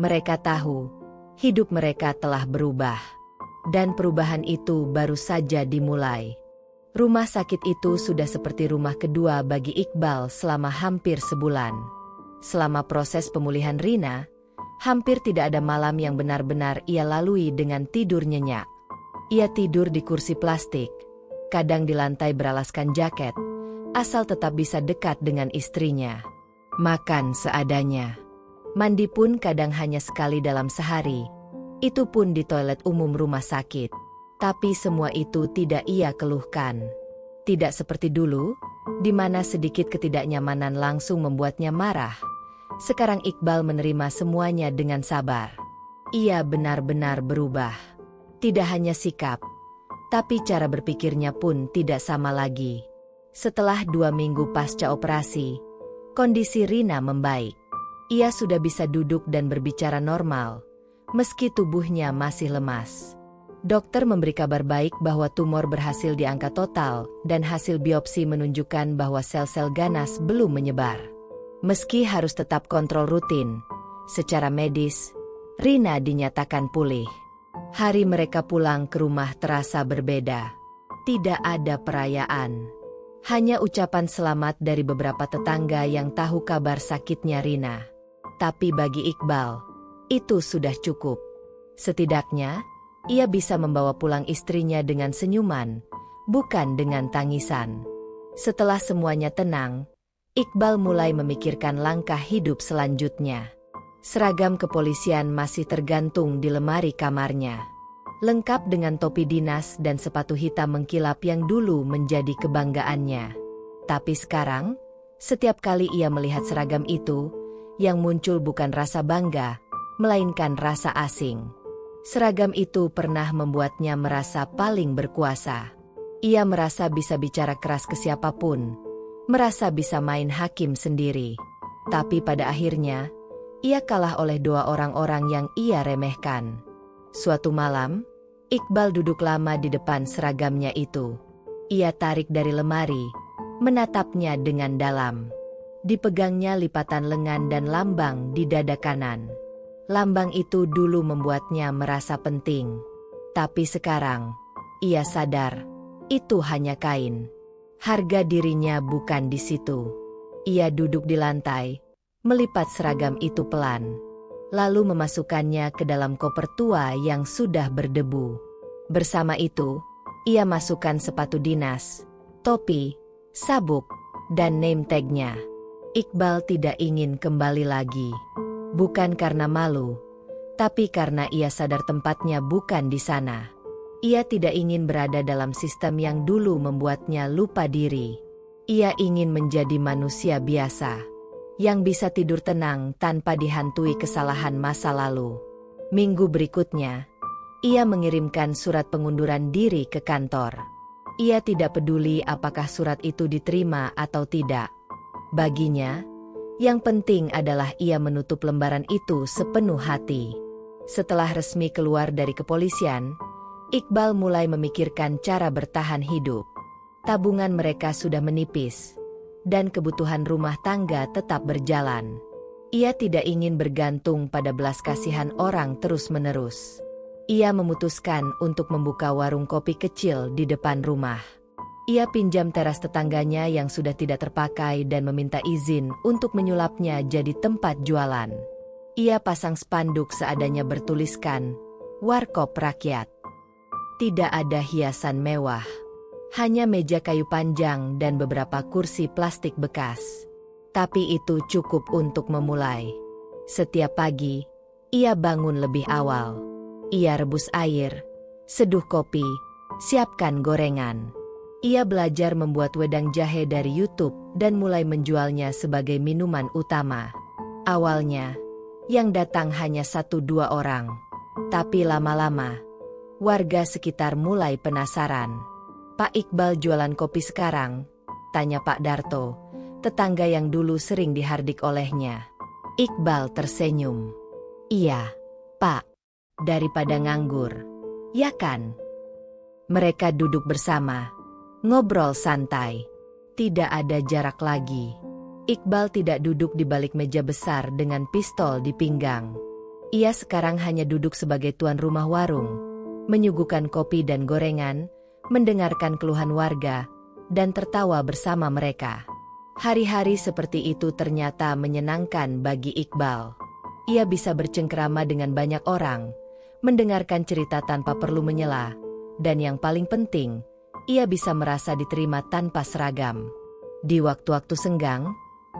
Mereka tahu, hidup mereka telah berubah. Dan perubahan itu baru saja dimulai. Rumah sakit itu sudah seperti rumah kedua bagi Iqbal selama hampir sebulan. Selama proses pemulihan Rina, hampir tidak ada malam yang benar-benar ia lalui dengan tidur nyenyak. Ia tidur di kursi plastik, kadang di lantai beralaskan jaket, asal tetap bisa dekat dengan istrinya. Makan seadanya. Mandi pun kadang hanya sekali dalam sehari. Itu pun di toilet umum rumah sakit. Tapi semua itu tidak ia keluhkan. Tidak seperti dulu, di mana sedikit ketidaknyamanan langsung membuatnya marah. Sekarang Iqbal menerima semuanya dengan sabar. Ia benar-benar berubah. Tidak hanya sikap, tapi cara berpikirnya pun tidak sama lagi. Setelah 2 minggu pasca operasi, kondisi Rina membaik. Ia sudah bisa duduk dan berbicara normal, meski tubuhnya masih lemas. Dokter memberi kabar baik bahwa tumor berhasil diangkat total dan hasil biopsi menunjukkan bahwa sel-sel ganas belum menyebar. Meski harus tetap kontrol rutin, secara medis, Rina dinyatakan pulih. Hari mereka pulang ke rumah terasa berbeda. Tidak ada perayaan. Hanya ucapan selamat dari beberapa tetangga yang tahu kabar sakitnya Rina. Tapi bagi Iqbal, itu sudah cukup. Setidaknya, Ia bisa membawa pulang istrinya dengan senyuman, bukan dengan tangisan. Setelah semuanya tenang, Iqbal mulai memikirkan langkah hidup selanjutnya. Seragam kepolisian masih tergantung di lemari kamarnya, lengkap dengan topi dinas dan sepatu hitam mengkilap yang dulu menjadi kebanggaannya. Tapi sekarang, setiap kali ia melihat seragam itu, yang muncul bukan rasa bangga, melainkan rasa asing. Seragam itu pernah membuatnya merasa paling berkuasa. Ia merasa bisa bicara keras ke siapapun, merasa bisa main hakim sendiri. Tapi pada akhirnya, ia kalah oleh dua orang-orang yang ia remehkan. Suatu malam, Iqbal duduk lama di depan seragamnya itu. Ia tarik dari lemari, menatapnya dengan dalam. Dipegangnya lipatan lengan dan lambang di dada kanan. Lambang itu dulu membuatnya merasa penting. Tapi sekarang, ia sadar, itu hanya kain. Harga dirinya bukan di situ. Ia duduk di lantai, melipat seragam itu pelan, lalu memasukkannya ke dalam koper tua yang sudah berdebu. Bersama itu, ia masukkan sepatu dinas, topi, sabuk, dan name tag-nya. Iqbal tidak ingin kembali lagi. Bukan karena malu, tapi karena ia sadar tempatnya bukan di sana. Ia tidak ingin berada dalam sistem yang dulu membuatnya lupa diri. Ia ingin menjadi manusia biasa, yang bisa tidur tenang tanpa dihantui kesalahan masa lalu. Minggu berikutnya, ia mengirimkan surat pengunduran diri ke kantor. Ia tidak peduli apakah surat itu diterima atau tidak. Baginya, yang penting adalah ia menutup lembaran itu sepenuh hati. Setelah resmi keluar dari kepolisian, Iqbal mulai memikirkan cara bertahan hidup. Tabungan mereka sudah menipis, dan kebutuhan rumah tangga tetap berjalan. Ia tidak ingin bergantung pada belas kasihan orang terus-menerus. Ia memutuskan untuk membuka warung kopi kecil di depan rumah. Ia pinjam teras tetangganya yang sudah tidak terpakai dan meminta izin untuk menyulapnya jadi tempat jualan. Ia pasang spanduk seadanya bertuliskan, "Warkop Rakyat". Tidak ada hiasan mewah. Hanya meja kayu panjang dan beberapa kursi plastik bekas. Tapi itu cukup untuk memulai. Setiap pagi, ia bangun lebih awal. Ia rebus air, seduh kopi, siapkan gorengan. Ia belajar membuat wedang jahe dari YouTube dan mulai menjualnya sebagai minuman utama. Awalnya, yang datang hanya 1-2 orang. Tapi lama-lama, warga sekitar mulai penasaran. "Pak Iqbal jualan kopi sekarang?" tanya Pak Darto, tetangga yang dulu sering dihardik olehnya. Iqbal tersenyum. "Iya, Pak. Daripada nganggur. Ya kan?" Mereka duduk bersama, ngobrol santai. Tidak ada jarak lagi. Iqbal tidak duduk di balik meja besar dengan pistol di pinggang. Ia sekarang hanya duduk sebagai tuan rumah warung, menyuguhkan kopi dan gorengan, mendengarkan keluhan warga, dan tertawa bersama mereka. Hari-hari seperti itu ternyata menyenangkan bagi Iqbal. Ia bisa bercengkrama dengan banyak orang, mendengarkan cerita tanpa perlu menyela, dan yang paling penting, ia bisa merasa diterima tanpa seragam. Di waktu-waktu senggang,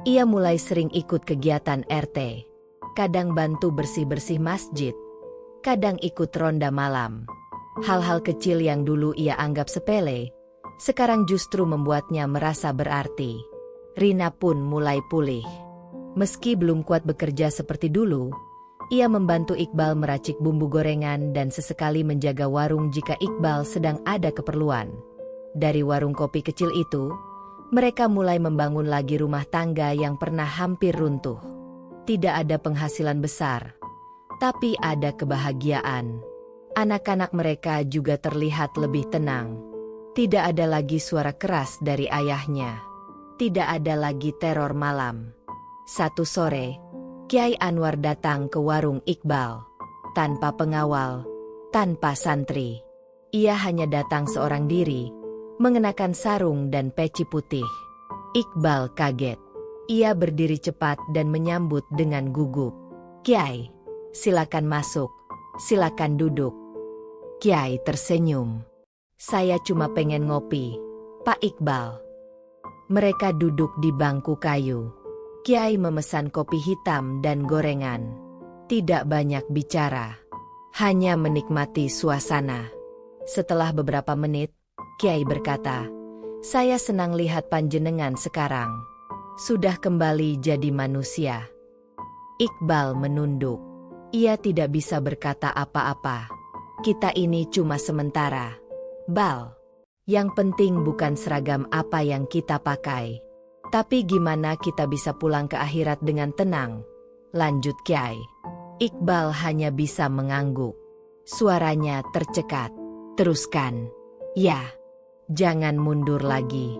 ia mulai sering ikut kegiatan RT. Kadang bantu bersih-bersih masjid, kadang ikut ronda malam. Hal-hal kecil yang dulu ia anggap sepele, sekarang justru membuatnya merasa berarti. Rina pun mulai pulih. Meski belum kuat bekerja seperti dulu, ia membantu Iqbal meracik bumbu gorengan dan sesekali menjaga warung jika Iqbal sedang ada keperluan. Dari warung kopi kecil itu, mereka mulai membangun lagi rumah tangga yang pernah hampir runtuh. Tidak ada penghasilan besar, tapi ada kebahagiaan. Anak-anak mereka juga terlihat lebih tenang. Tidak ada lagi suara keras dari ayahnya. Tidak ada lagi teror malam. Satu sore, Kiai Anwar datang ke warung Iqbal. Tanpa pengawal, tanpa santri. Ia hanya datang seorang diri, mengenakan sarung dan peci putih. Iqbal kaget. Ia berdiri cepat dan menyambut dengan gugup. "Kiai, silakan masuk, silakan duduk." Kiai tersenyum. Saya cuma pengen ngopi, Pak Iqbal. Mereka duduk di bangku kayu. Kiai memesan kopi hitam dan gorengan. Tidak banyak bicara. Hanya menikmati suasana. Setelah beberapa menit, Kiai berkata, "Saya senang lihat panjenengan sekarang. Sudah kembali jadi manusia." Iqbal menunduk. Ia tidak bisa berkata apa-apa. Kita ini cuma sementara. Bal. Yang penting bukan seragam apa yang kita pakai. Tapi gimana kita bisa pulang ke akhirat dengan tenang? Lanjut Kiai. Iqbal hanya bisa mengangguk. Suaranya tercekat. Teruskan. Ya. Jangan mundur lagi.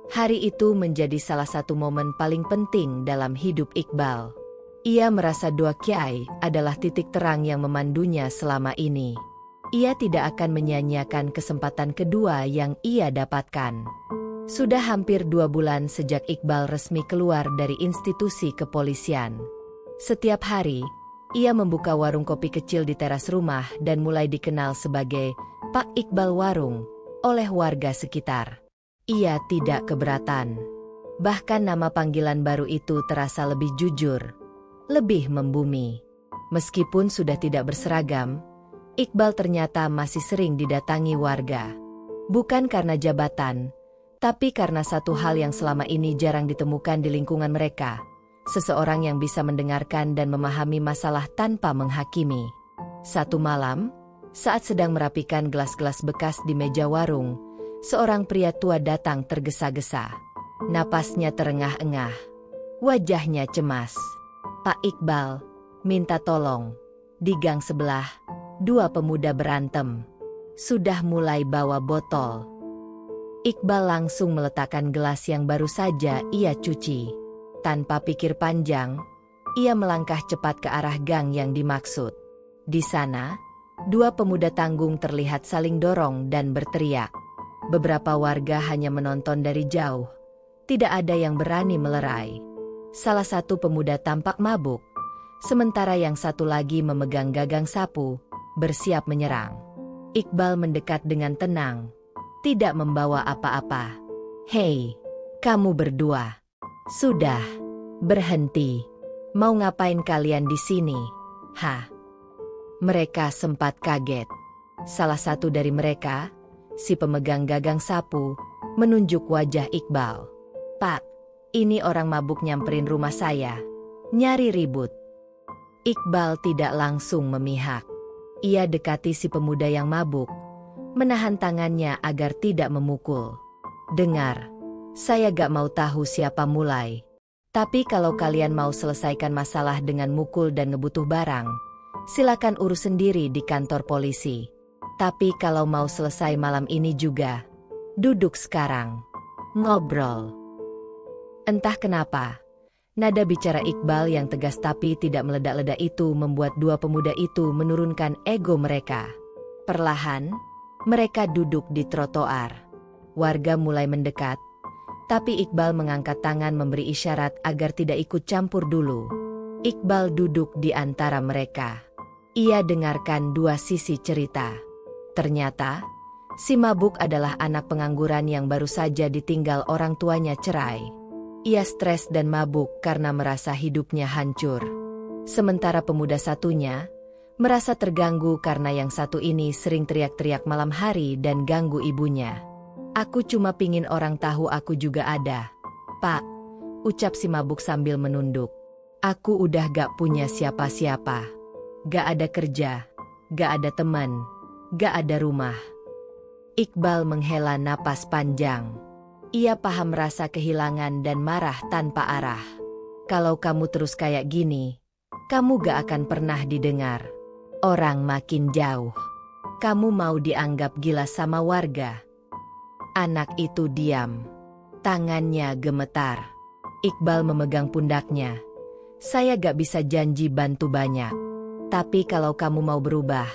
Hari itu menjadi salah satu momen paling penting dalam hidup Iqbal. Ia merasa doa Kiai adalah titik terang yang memandunya selama ini. Ia tidak akan menyia-nyiakan kesempatan kedua yang ia dapatkan. Sudah hampir 2 bulan sejak Iqbal resmi keluar dari institusi kepolisian. Setiap hari, ia membuka warung kopi kecil di teras rumah dan mulai dikenal sebagai Pak Iqbal Warung oleh warga sekitar. Ia tidak keberatan. Bahkan nama panggilan baru itu terasa lebih jujur, lebih membumi. Meskipun sudah tidak berseragam, Iqbal ternyata masih sering didatangi warga. Bukan karena jabatan, tapi karena satu hal yang selama ini jarang ditemukan di lingkungan mereka. Seseorang yang bisa mendengarkan dan memahami masalah tanpa menghakimi. Satu malam, saat sedang merapikan gelas-gelas bekas di meja warung, seorang pria tua datang tergesa-gesa. Napasnya terengah-engah. Wajahnya cemas. "Pak Iqbal, minta tolong." Di gang sebelah, 2 pemuda berantem. Sudah mulai bawa botol. Iqbal langsung meletakkan gelas yang baru saja ia cuci. Tanpa pikir panjang, ia melangkah cepat ke arah gang yang dimaksud. Di sana, 2 pemuda tanggung terlihat saling dorong dan berteriak. Beberapa warga hanya menonton dari jauh. Tidak ada yang berani melerai. Salah satu pemuda tampak mabuk, sementara yang satu lagi memegang gagang sapu, bersiap menyerang. Iqbal mendekat dengan tenang, tidak membawa apa-apa. "Hei, kamu berdua. Sudah, berhenti. Mau ngapain kalian di sini?" "Hah?" Mereka sempat kaget. Salah satu dari mereka, si pemegang gagang sapu, menunjuk wajah Iqbal. "Pak, ini orang mabuk nyamperin rumah saya. Nyari ribut." Iqbal tidak langsung memihak. Ia dekati si pemuda yang mabuk, menahan tangannya agar tidak memukul. "Dengar, saya gak mau tahu siapa mulai. Tapi kalau kalian mau selesaikan masalah dengan mukul dan ngebutuh barang, silakan urus sendiri di kantor polisi. Tapi kalau mau selesai malam ini juga, duduk sekarang. Ngobrol." Entah kenapa, nada bicara Iqbal yang tegas tapi tidak meledak-ledak itu membuat 2 pemuda itu menurunkan ego mereka. Perlahan, mereka duduk di trotoar. Warga mulai mendekat, tapi Iqbal mengangkat tangan memberi isyarat agar tidak ikut campur dulu. Iqbal duduk di antara mereka. Ia dengarkan 2 sisi cerita. Ternyata, si mabuk adalah anak pengangguran yang baru saja ditinggal orang tuanya cerai. Ia stres dan mabuk karena merasa hidupnya hancur. Sementara pemuda satunya merasa terganggu karena yang satu ini sering teriak-teriak malam hari dan ganggu ibunya. "Aku cuma pingin orang tahu aku juga ada, Pak," ucap si mabuk sambil menunduk. "Aku udah gak punya siapa-siapa. Gak ada kerja, gak ada teman, gak ada rumah." Iqbal menghela napas panjang. Ia paham rasa kehilangan dan marah tanpa arah. "Kalau kamu terus kayak gini, kamu gak akan pernah didengar. Orang makin jauh. Kamu mau dianggap gila sama warga." Anak itu diam. Tangannya gemetar. Iqbal memegang pundaknya. "Saya gak bisa janji bantu banyak. Tapi kalau kamu mau berubah,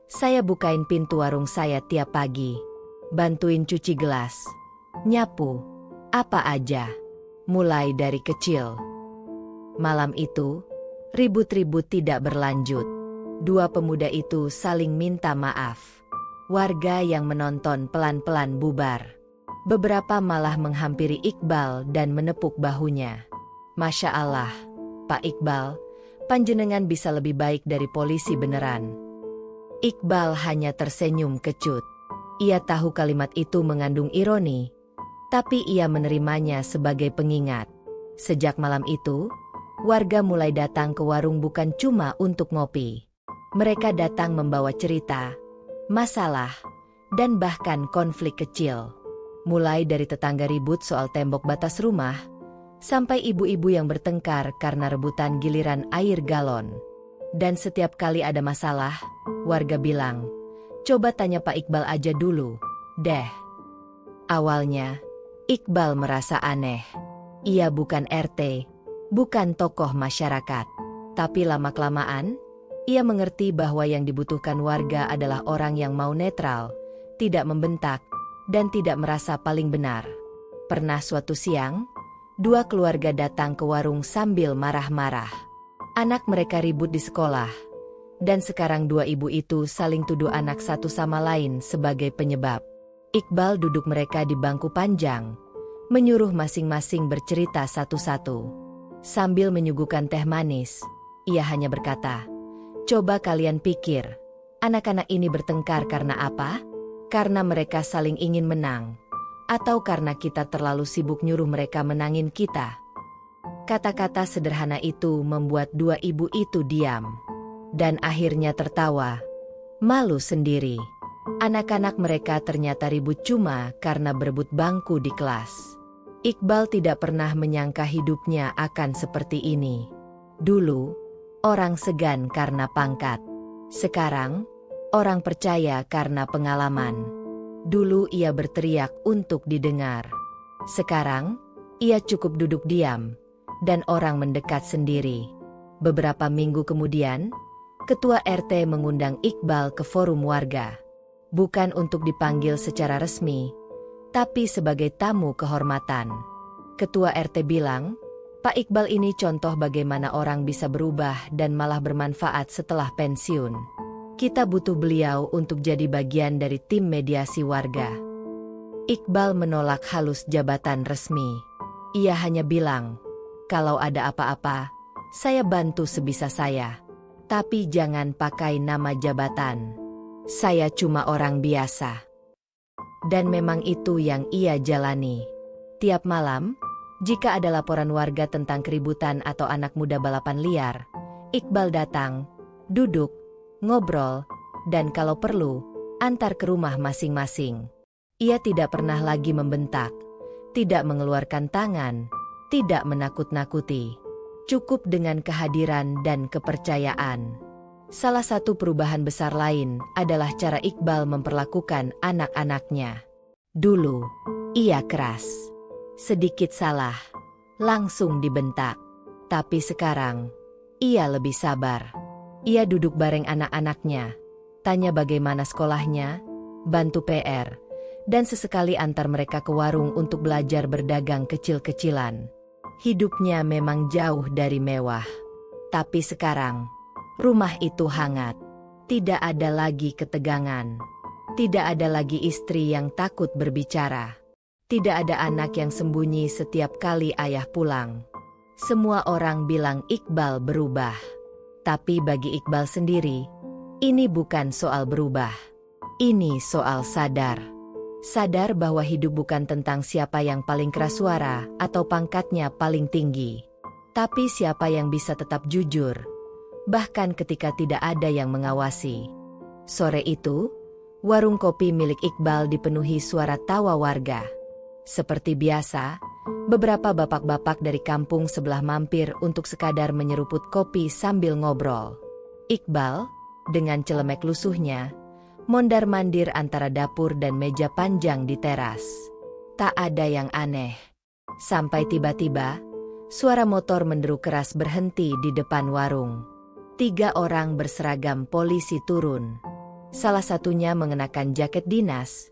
saya bukain pintu warung saya tiap pagi. Bantuin cuci gelas, nyapu, apa aja. Mulai dari kecil." Malam itu, ribut-ribut tidak berlanjut. Dua pemuda itu saling minta maaf. Warga yang menonton pelan-pelan bubar. Beberapa malah menghampiri Iqbal dan menepuk bahunya. "Masya Allah, Pak Iqbal, panjenengan bisa lebih baik dari polisi beneran." Iqbal hanya tersenyum kecut. Ia tahu kalimat itu mengandung ironi, tapi ia menerimanya sebagai pengingat. Sejak malam itu, warga mulai datang ke warung bukan cuma untuk ngopi. Mereka datang membawa cerita, masalah, dan bahkan konflik kecil. Mulai dari tetangga ribut soal tembok batas rumah, sampai ibu-ibu yang bertengkar karena rebutan giliran air galon. Dan setiap kali ada masalah, warga bilang, "Coba tanya Pak Iqbal aja dulu, deh." Awalnya, Iqbal merasa aneh. Ia bukan RT, bukan tokoh masyarakat. Tapi lama-kelamaan, ia mengerti bahwa yang dibutuhkan warga adalah orang yang mau netral, tidak membentak, dan tidak merasa paling benar. Pernah suatu siang, dua keluarga datang ke warung sambil marah-marah. Anak mereka ribut di sekolah, dan sekarang dua ibu itu saling tuduh anak satu sama lain sebagai penyebab. Iqbal duduk mereka di bangku panjang, menyuruh masing-masing bercerita satu-satu. Sambil menyuguhkan teh manis, ia hanya berkata, "Coba kalian pikir, anak-anak ini bertengkar karena apa? Karena mereka saling ingin menang, atau karena kita terlalu sibuk nyuruh mereka menangin kita?" Kata-kata sederhana itu membuat dua ibu itu diam, dan akhirnya tertawa, malu sendiri. Anak-anak mereka ternyata ribut cuma karena berebut bangku di kelas. Iqbal tidak pernah menyangka hidupnya akan seperti ini. Dulu, orang segan karena pangkat. Sekarang, orang percaya karena pengalaman. Dulu ia berteriak untuk didengar. Sekarang, ia cukup duduk diam, dan orang mendekat sendiri. Beberapa minggu kemudian, Ketua RT mengundang Iqbal ke forum warga. Bukan untuk dipanggil secara resmi, tapi sebagai tamu kehormatan. Ketua RT bilang, "Pak Iqbal ini contoh bagaimana orang bisa berubah dan malah bermanfaat setelah pensiun. Kita butuh beliau untuk jadi bagian dari tim mediasi warga." Iqbal menolak halus jabatan resmi. Ia hanya bilang, "Kalau ada apa-apa, saya bantu sebisa saya. Tapi jangan pakai nama jabatan. Saya cuma orang biasa." Dan memang itu yang ia jalani. Tiap malam, jika ada laporan warga tentang keributan atau anak muda balapan liar, Iqbal datang, duduk, ngobrol, dan kalau perlu, antar ke rumah masing-masing. Ia tidak pernah lagi membentak, tidak mengeluarkan tangan, tidak menakut-nakuti. Cukup dengan kehadiran dan kepercayaan. Salah satu perubahan besar lain adalah cara Iqbal memperlakukan anak-anaknya. Dulu, ia keras. Sedikit salah, langsung dibentak. Tapi sekarang, ia lebih sabar. Ia duduk bareng anak-anaknya, tanya bagaimana sekolahnya, bantu PR, dan sesekali antar mereka ke warung untuk belajar berdagang kecil-kecilan. Hidupnya memang jauh dari mewah. Tapi sekarang, rumah itu hangat. Tidak ada lagi ketegangan. Tidak ada lagi istri yang takut berbicara. Tidak ada anak yang sembunyi setiap kali ayah pulang. Semua orang bilang Iqbal berubah. Tapi bagi Iqbal sendiri, ini bukan soal berubah. Ini soal sadar. Sadar bahwa hidup bukan tentang siapa yang paling keras suara atau pangkatnya paling tinggi. Tapi siapa yang bisa tetap jujur, bahkan ketika tidak ada yang mengawasi. Sore itu, warung kopi milik Iqbal dipenuhi suara tawa warga. Seperti biasa, beberapa bapak-bapak dari kampung sebelah mampir untuk sekadar menyeruput kopi sambil ngobrol. Iqbal, dengan celemek lusuhnya, mondar-mandir antara dapur dan meja panjang di teras. Tak ada yang aneh. Sampai tiba-tiba, suara motor menderu keras berhenti di depan warung. 3 orang berseragam polisi turun. Salah satunya mengenakan jaket dinas,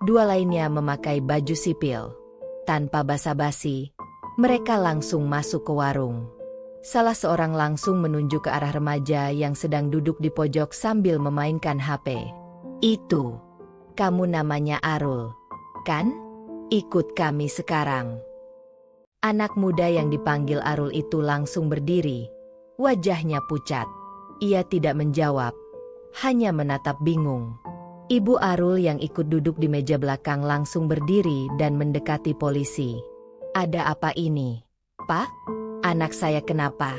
2 lainnya memakai baju sipil. Tanpa basa-basi, mereka langsung masuk ke warung. Salah seorang langsung menunjuk ke arah remaja yang sedang duduk di pojok sambil memainkan HP. Itu, kamu namanya Arul, kan? Ikut kami sekarang. Anak muda yang dipanggil Arul itu langsung berdiri. Wajahnya pucat. Ia tidak menjawab, hanya menatap bingung. Ibu Arul yang ikut duduk di meja belakang langsung berdiri dan mendekati polisi. Ada apa ini, Pak? Anak saya kenapa?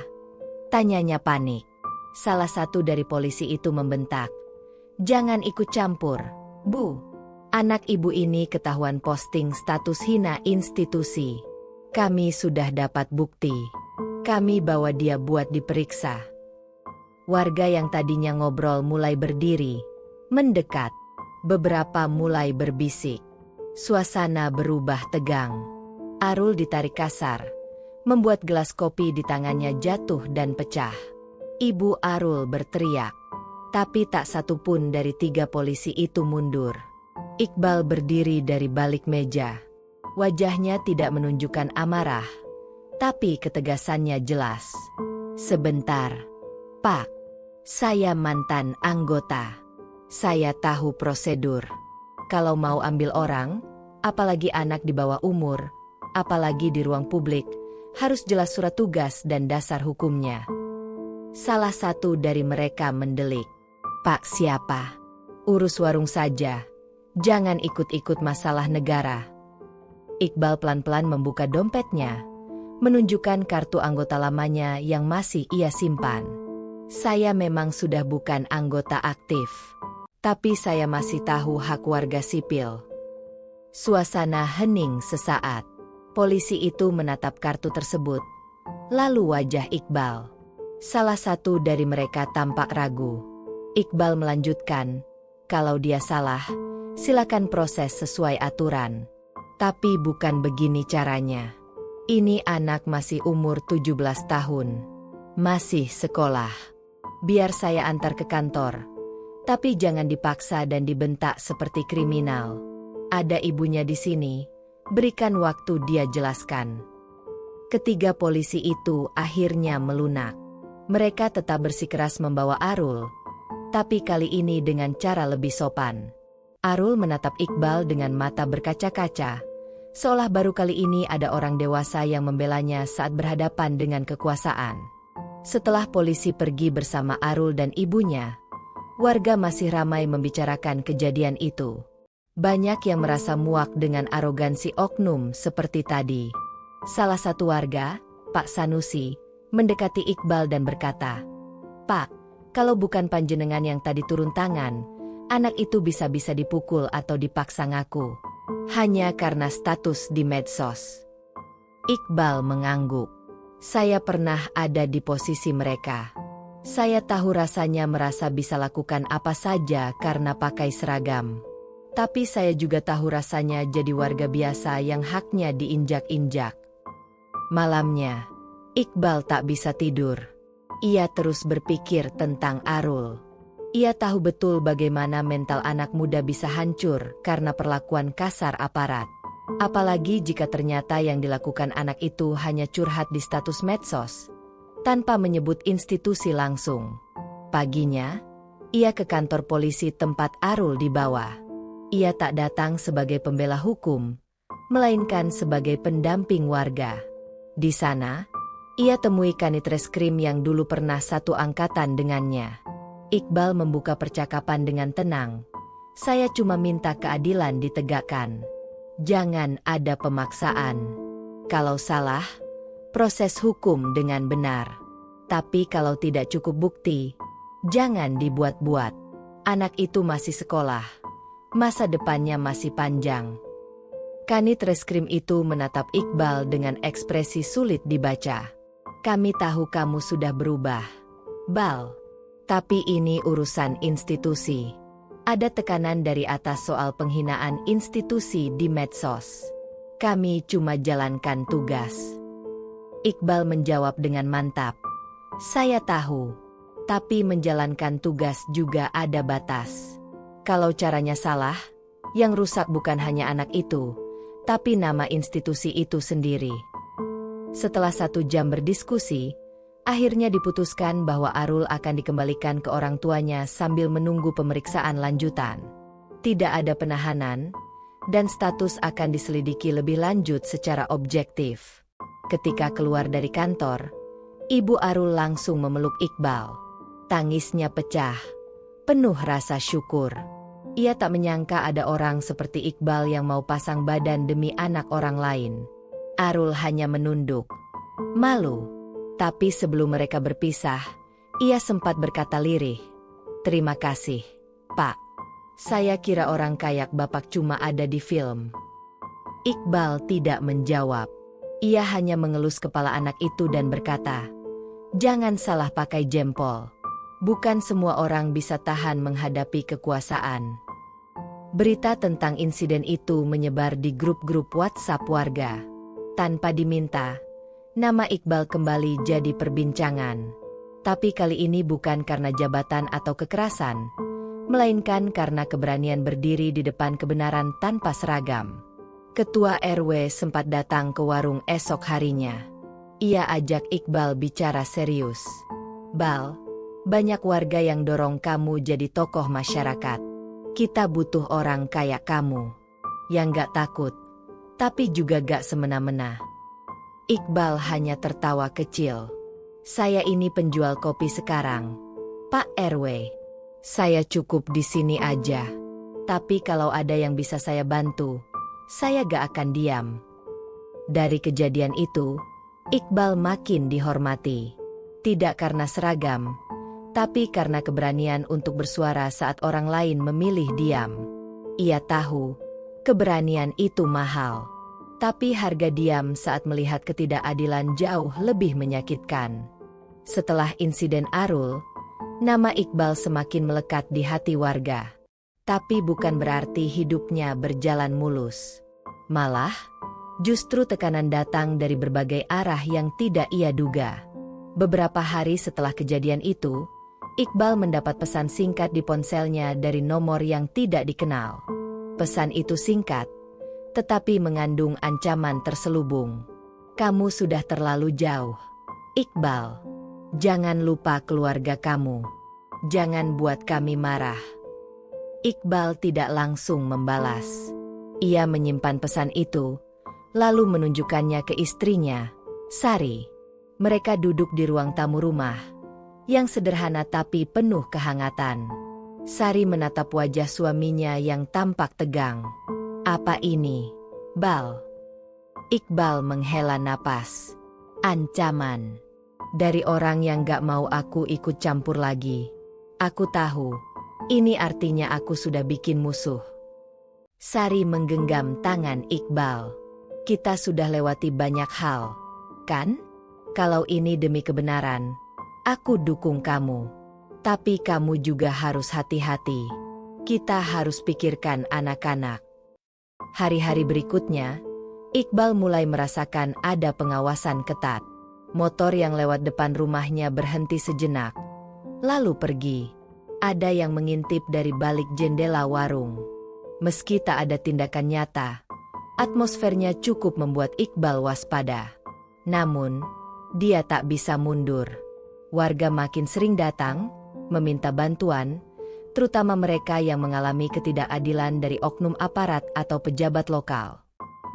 Tanyanya panik. Salah satu dari polisi itu membentak. Jangan ikut campur, Bu. Anak ibu ini ketahuan posting status hina institusi. Kami sudah dapat bukti. Kami bawa dia buat diperiksa. Warga yang tadinya ngobrol mulai berdiri, mendekat. Beberapa mulai berbisik. Suasana berubah tegang. Arul ditarik kasar, membuat gelas kopi di tangannya jatuh dan pecah. Ibu Arul berteriak, tapi tak satu pun dari 3 polisi itu mundur. Iqbal berdiri dari balik meja. Wajahnya tidak menunjukkan amarah, tapi ketegasannya jelas. Sebentar, Pak. Saya mantan anggota. Saya tahu prosedur. Kalau mau ambil orang, apalagi anak di bawah umur, apalagi di ruang publik, harus jelas surat tugas dan dasar hukumnya. Salah satu dari mereka mendelik. Pak siapa? Urus warung saja. Jangan ikut-ikut masalah negara. Iqbal pelan-pelan membuka dompetnya, menunjukkan kartu anggota lamanya yang masih ia simpan. Saya memang sudah bukan anggota aktif, tapi saya masih tahu hak warga sipil. Suasana hening sesaat. Polisi itu menatap kartu tersebut. Lalu wajah Iqbal. Salah satu dari mereka tampak ragu. Iqbal melanjutkan, kalau dia salah, silakan proses sesuai aturan. Tapi bukan begini caranya. Ini anak masih umur 17 tahun. Masih sekolah. Biar saya antar ke kantor. Tapi jangan dipaksa dan dibentak seperti kriminal. Ada ibunya di sini. Berikan waktu dia jelaskan. Ketiga polisi itu akhirnya melunak. Mereka tetap bersikeras membawa Arul. Tapi kali ini dengan cara lebih sopan. Arul menatap Iqbal dengan mata berkaca-kaca. Seolah baru kali ini ada orang dewasa yang membelanya saat berhadapan dengan kekuasaan. Setelah polisi pergi bersama Arul dan ibunya, warga masih ramai membicarakan kejadian itu. Banyak yang merasa muak dengan arogansi oknum seperti tadi. Salah satu warga, Pak Sanusi, mendekati Iqbal dan berkata, Pak, kalau bukan panjenengan yang tadi turun tangan, anak itu bisa-bisa dipukul atau dipaksa ngaku. Hanya karena status di medsos. Iqbal mengangguk. Saya pernah ada di posisi mereka. Saya tahu rasanya merasa bisa lakukan apa saja karena pakai seragam. Tapi saya juga tahu rasanya jadi warga biasa yang haknya diinjak-injak. Malamnya, Iqbal tak bisa tidur. Ia terus berpikir tentang Arul. Ia tahu betul bagaimana mental anak muda bisa hancur karena perlakuan kasar aparat. Apalagi jika ternyata yang dilakukan anak itu hanya curhat di status medsos, tanpa menyebut institusi langsung. Paginya, ia ke kantor polisi tempat Arul dibawa. Ia tak datang sebagai pembela hukum, melainkan sebagai pendamping warga. Di sana, ia temui Kanit Reskrim yang dulu pernah satu angkatan dengannya. Iqbal membuka percakapan dengan tenang. Saya cuma minta keadilan ditegakkan. Jangan ada pemaksaan. Kalau salah, proses hukum dengan benar. Tapi kalau tidak cukup bukti, jangan dibuat-buat. Anak itu masih sekolah. Masa depannya masih panjang. Kanit Reskrim itu menatap Iqbal dengan ekspresi sulit dibaca. Kami tahu kamu sudah berubah, Bal. Tapi ini urusan institusi. Ada tekanan dari atas soal penghinaan institusi di medsos. Kami cuma jalankan tugas. Iqbal menjawab dengan mantap. Saya tahu, tapi menjalankan tugas juga ada batas. Kalau caranya salah, yang rusak bukan hanya anak itu, tapi nama institusi itu sendiri. Setelah 1 jam berdiskusi, Akhirnya diputuskan bahwa Arul akan dikembalikan ke orang tuanya sambil menunggu pemeriksaan lanjutan. Tidak ada penahanan, dan status akan diselidiki lebih lanjut secara objektif. Ketika keluar dari kantor, Ibu Arul langsung memeluk Iqbal. Tangisnya pecah, penuh rasa syukur. Ia tak menyangka ada orang seperti Iqbal yang mau pasang badan demi anak orang lain. Arul hanya menunduk, malu. Tapi sebelum mereka berpisah, ia sempat berkata lirih, "Terima kasih, Pak. Saya kira orang kayak Bapak cuma ada di film." Iqbal tidak menjawab. Ia hanya mengelus kepala anak itu dan berkata, "Jangan salah pakai jempol. Bukan semua orang bisa tahan menghadapi kekuasaan." Berita tentang insiden itu menyebar di grup-grup WhatsApp warga. Tanpa diminta, nama Iqbal kembali jadi perbincangan. Tapi kali ini bukan karena jabatan atau kekerasan, melainkan karena keberanian berdiri di depan kebenaran tanpa seragam. Ketua RW sempat datang ke warung esok harinya. Ia ajak Iqbal bicara serius. "Bal, banyak warga yang dorong kamu jadi tokoh masyarakat. Kita butuh orang kayak kamu, yang gak takut, tapi juga gak semena-mena." Iqbal hanya tertawa kecil. "Saya ini penjual kopi sekarang, Pak RW. Saya cukup di sini aja. Tapi kalau ada yang bisa saya bantu, saya gak akan diam." Dari kejadian itu, Iqbal makin dihormati. Tidak karena seragam, tapi karena keberanian untuk bersuara saat orang lain memilih diam. Ia tahu, keberanian itu mahal. Tapi harga diam saat melihat ketidakadilan jauh lebih menyakitkan. Setelah insiden Arul, nama Iqbal semakin melekat di hati warga. Tapi bukan berarti hidupnya berjalan mulus. Malah, justru tekanan datang dari berbagai arah yang tidak ia duga. Beberapa hari setelah kejadian itu, Iqbal mendapat pesan singkat di ponselnya dari nomor yang tidak dikenal. Pesan itu singkat, tetapi mengandung ancaman terselubung. "Kamu sudah terlalu jauh, Iqbal. Jangan lupa keluarga kamu. Jangan buat kami marah." Iqbal tidak langsung membalas. Ia menyimpan pesan itu, lalu menunjukkannya ke istrinya, Sari. Mereka duduk di ruang tamu rumah, yang sederhana tapi penuh kehangatan. Sari menatap wajah suaminya yang tampak tegang. "Apa ini, Bal?" Iqbal menghela napas. "Ancaman. Dari orang yang gak mau aku ikut campur lagi. Aku tahu, ini artinya aku sudah bikin musuh." Sari menggenggam tangan Iqbal. "Kita sudah lewati banyak hal, kan? Kalau ini demi kebenaran, aku dukung kamu. Tapi kamu juga harus hati-hati. Kita harus pikirkan anak-anak." Hari-hari berikutnya, Iqbal mulai merasakan ada pengawasan ketat. Motor yang lewat depan rumahnya berhenti sejenak, lalu pergi. Ada yang mengintip dari balik jendela warung. Meski tak ada tindakan nyata, atmosfernya cukup membuat Iqbal waspada. Namun, dia tak bisa mundur. Warga makin sering datang, meminta bantuan, terutama mereka yang mengalami ketidakadilan dari oknum aparat atau pejabat lokal.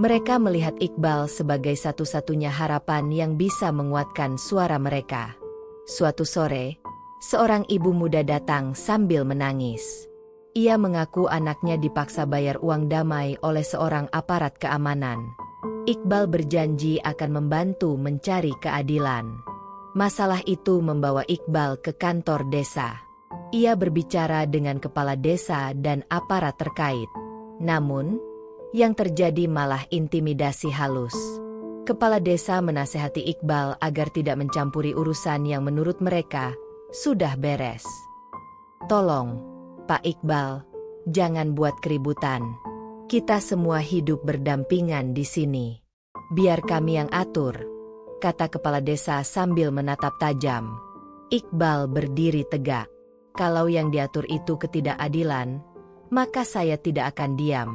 Mereka melihat Iqbal sebagai satu-satunya harapan yang bisa menguatkan suara mereka. Suatu sore, seorang ibu muda datang sambil menangis. Ia mengaku anaknya dipaksa bayar uang damai oleh seorang aparat keamanan. Iqbal berjanji akan membantu mencari keadilan. Masalah itu membawa Iqbal ke kantor desa. Ia berbicara dengan kepala desa dan aparat terkait. Namun, yang terjadi malah intimidasi halus. Kepala desa menasihati Iqbal agar tidak mencampuri urusan yang menurut mereka sudah beres. "Tolong, Pak Iqbal, jangan buat keributan. Kita semua hidup berdampingan di sini. Biar kami yang atur," kata kepala desa sambil menatap tajam. Iqbal berdiri tegak. "Kalau yang diatur itu ketidakadilan, maka saya tidak akan diam."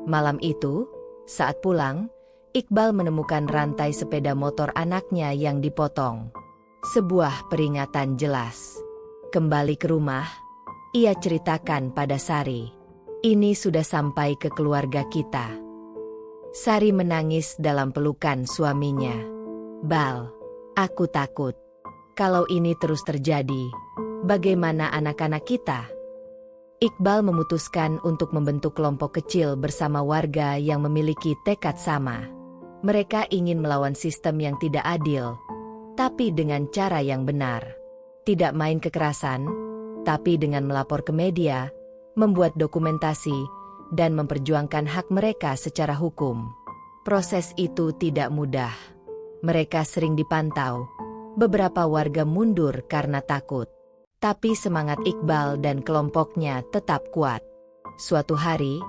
Malam itu, saat pulang, Iqbal menemukan rantai sepeda motor anaknya yang dipotong. Sebuah peringatan jelas. Kembali ke rumah, ia ceritakan pada Sari. Ini sudah sampai ke keluarga kita. Sari menangis dalam pelukan suaminya. Bal, aku takut. Kalau ini terus terjadi, bagaimana anak-anak kita? Iqbal memutuskan untuk membentuk kelompok kecil bersama warga yang memiliki tekad sama. Mereka ingin melawan sistem yang tidak adil, tapi dengan cara yang benar. Tidak main kekerasan, tapi dengan melapor ke media, membuat dokumentasi, dan memperjuangkan hak mereka secara hukum. Proses itu tidak mudah. Mereka sering dipantau. Beberapa warga mundur karena takut. Tapi semangat Iqbal dan kelompoknya tetap kuat. Suatu hari,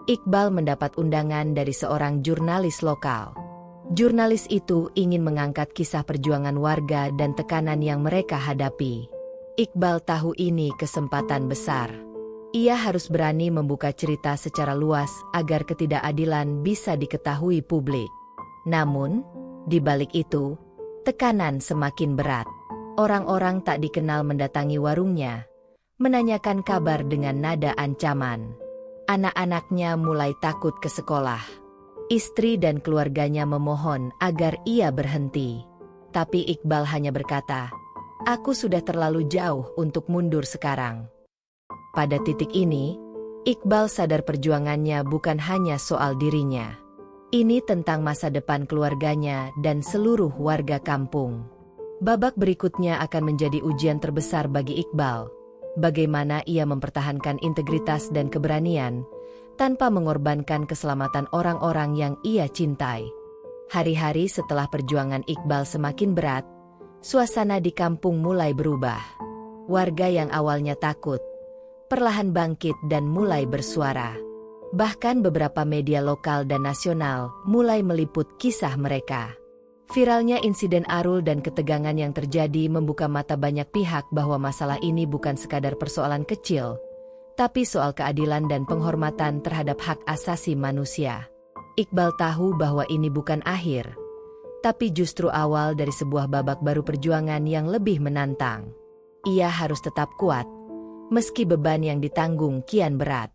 Iqbal mendapat undangan dari seorang jurnalis lokal. Jurnalis itu ingin mengangkat kisah perjuangan warga dan tekanan yang mereka hadapi. Iqbal tahu ini kesempatan besar. Ia harus berani membuka cerita secara luas agar ketidakadilan bisa diketahui publik. Namun, di balik itu, tekanan semakin berat. Orang-orang tak dikenal mendatangi warungnya, menanyakan kabar dengan nada ancaman. Anak-anaknya mulai takut ke sekolah. Istri dan keluarganya memohon agar ia berhenti. Tapi Iqbal hanya berkata, "Aku sudah terlalu jauh untuk mundur sekarang." Pada titik ini, Iqbal sadar perjuangannya bukan hanya soal dirinya. Ini tentang masa depan keluarganya dan seluruh warga kampung. Babak berikutnya akan menjadi ujian terbesar bagi Iqbal. Bagaimana ia mempertahankan integritas dan keberanian, tanpa mengorbankan keselamatan orang-orang yang ia cintai. Hari-hari setelah perjuangan Iqbal semakin berat, suasana di kampung mulai berubah. Warga yang awalnya takut, perlahan bangkit dan mulai bersuara. Bahkan beberapa media lokal dan nasional mulai meliput kisah mereka. Viralnya insiden Arul dan ketegangan yang terjadi membuka mata banyak pihak bahwa masalah ini bukan sekadar persoalan kecil, tapi soal keadilan dan penghormatan terhadap hak asasi manusia. Iqbal tahu bahwa ini bukan akhir, tapi justru awal dari sebuah babak baru perjuangan yang lebih menantang. Ia harus tetap kuat, meski beban yang ditanggung kian berat.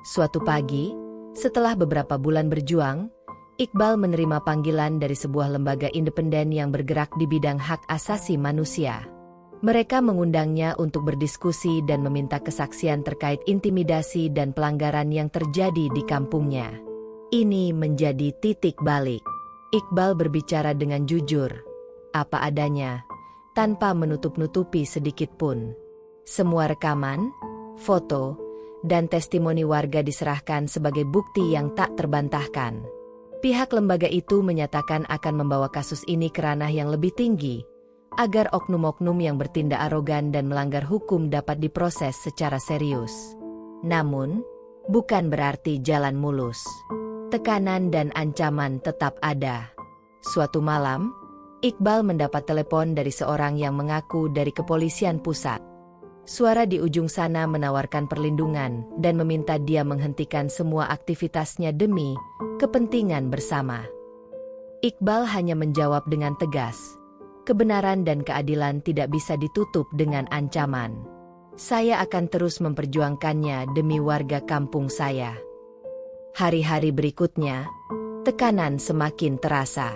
Suatu pagi, setelah beberapa bulan berjuang, Iqbal menerima panggilan dari sebuah lembaga independen yang bergerak di bidang hak asasi manusia. Mereka mengundangnya untuk berdiskusi dan meminta kesaksian terkait intimidasi dan pelanggaran yang terjadi di kampungnya. Ini menjadi titik balik. Iqbal berbicara dengan jujur, apa adanya, tanpa menutup-nutupi sedikit pun. Semua rekaman, foto, dan testimoni warga diserahkan sebagai bukti yang tak terbantahkan. Pihak lembaga itu menyatakan akan membawa kasus ini ke ranah yang lebih tinggi, agar oknum-oknum yang bertindak arogan dan melanggar hukum dapat diproses secara serius. Namun, bukan berarti jalan mulus. Tekanan dan ancaman tetap ada. Suatu malam, Iqbal mendapat telepon dari seorang yang mengaku dari kepolisian pusat. Suara di ujung sana menawarkan perlindungan dan meminta dia menghentikan semua aktivitasnya demi kepentingan bersama. Iqbal hanya menjawab dengan tegas, kebenaran dan keadilan tidak bisa ditutup dengan ancaman. Saya akan terus memperjuangkannya demi warga kampung saya. Hari-hari berikutnya, tekanan semakin terasa.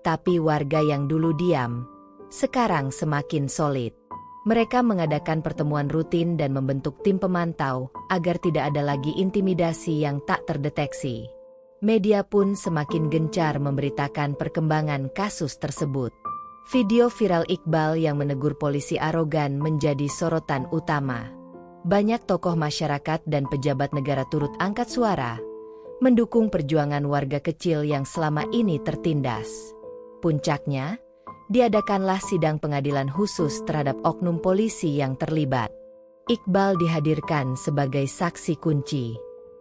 Tapi warga yang dulu diam, sekarang semakin solid. Mereka mengadakan pertemuan rutin dan membentuk tim pemantau agar tidak ada lagi intimidasi yang tak terdeteksi. Media pun semakin gencar memberitakan perkembangan kasus tersebut. Video viral Iqbal yang menegur polisi arogan menjadi sorotan utama. Banyak tokoh masyarakat dan pejabat negara turut angkat suara, mendukung perjuangan warga kecil yang selama ini tertindas. Puncaknya, diadakanlah sidang pengadilan khusus terhadap oknum polisi yang terlibat. Iqbal dihadirkan sebagai saksi kunci.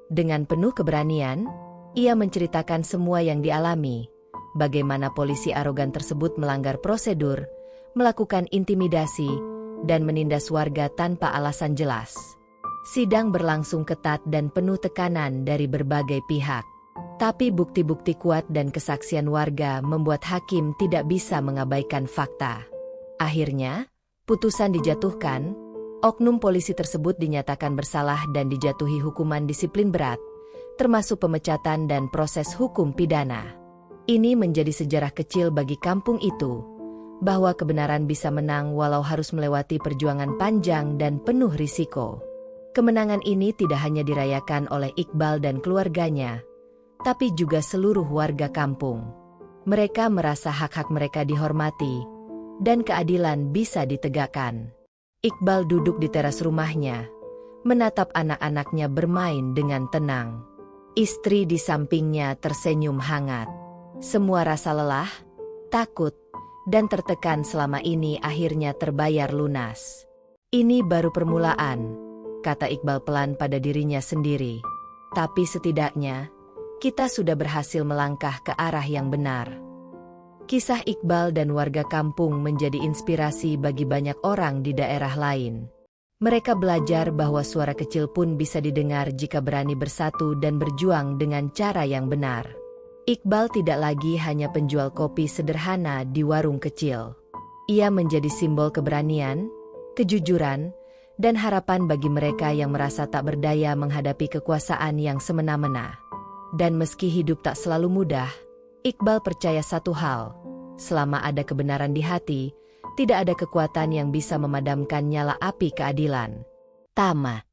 Dengan penuh keberanian, ia menceritakan semua yang dialami, bagaimana polisi arogan tersebut melanggar prosedur, melakukan intimidasi, dan menindas warga tanpa alasan jelas. Sidang berlangsung ketat dan penuh tekanan dari berbagai pihak. Tapi bukti-bukti kuat dan kesaksian warga membuat hakim tidak bisa mengabaikan fakta. Akhirnya, putusan dijatuhkan, oknum polisi tersebut dinyatakan bersalah dan dijatuhi hukuman disiplin berat, termasuk pemecatan dan proses hukum pidana. Ini menjadi sejarah kecil bagi kampung itu, bahwa kebenaran bisa menang walau harus melewati perjuangan panjang dan penuh risiko. Kemenangan ini tidak hanya dirayakan oleh Iqbal dan keluarganya, tapi juga seluruh warga kampung. Mereka merasa hak-hak mereka dihormati, dan keadilan bisa ditegakkan. Iqbal duduk di teras rumahnya, menatap anak-anaknya bermain dengan tenang. Istri di sampingnya tersenyum hangat. Semua rasa lelah, takut, dan tertekan selama ini akhirnya terbayar lunas. Ini baru permulaan, kata Iqbal pelan pada dirinya sendiri. Tapi setidaknya, kita sudah berhasil melangkah ke arah yang benar. Kisah Iqbal dan warga kampung menjadi inspirasi bagi banyak orang di daerah lain. Mereka belajar bahwa suara kecil pun bisa didengar jika berani bersatu dan berjuang dengan cara yang benar. Iqbal tidak lagi hanya penjual kopi sederhana di warung kecil. Ia menjadi simbol keberanian, kejujuran, dan harapan bagi mereka yang merasa tak berdaya menghadapi kekuasaan yang semena-mena. Dan meski hidup tak selalu mudah, Iqbal percaya satu hal, selama ada kebenaran di hati, tidak ada kekuatan yang bisa memadamkan nyala api keadilan. Tamat.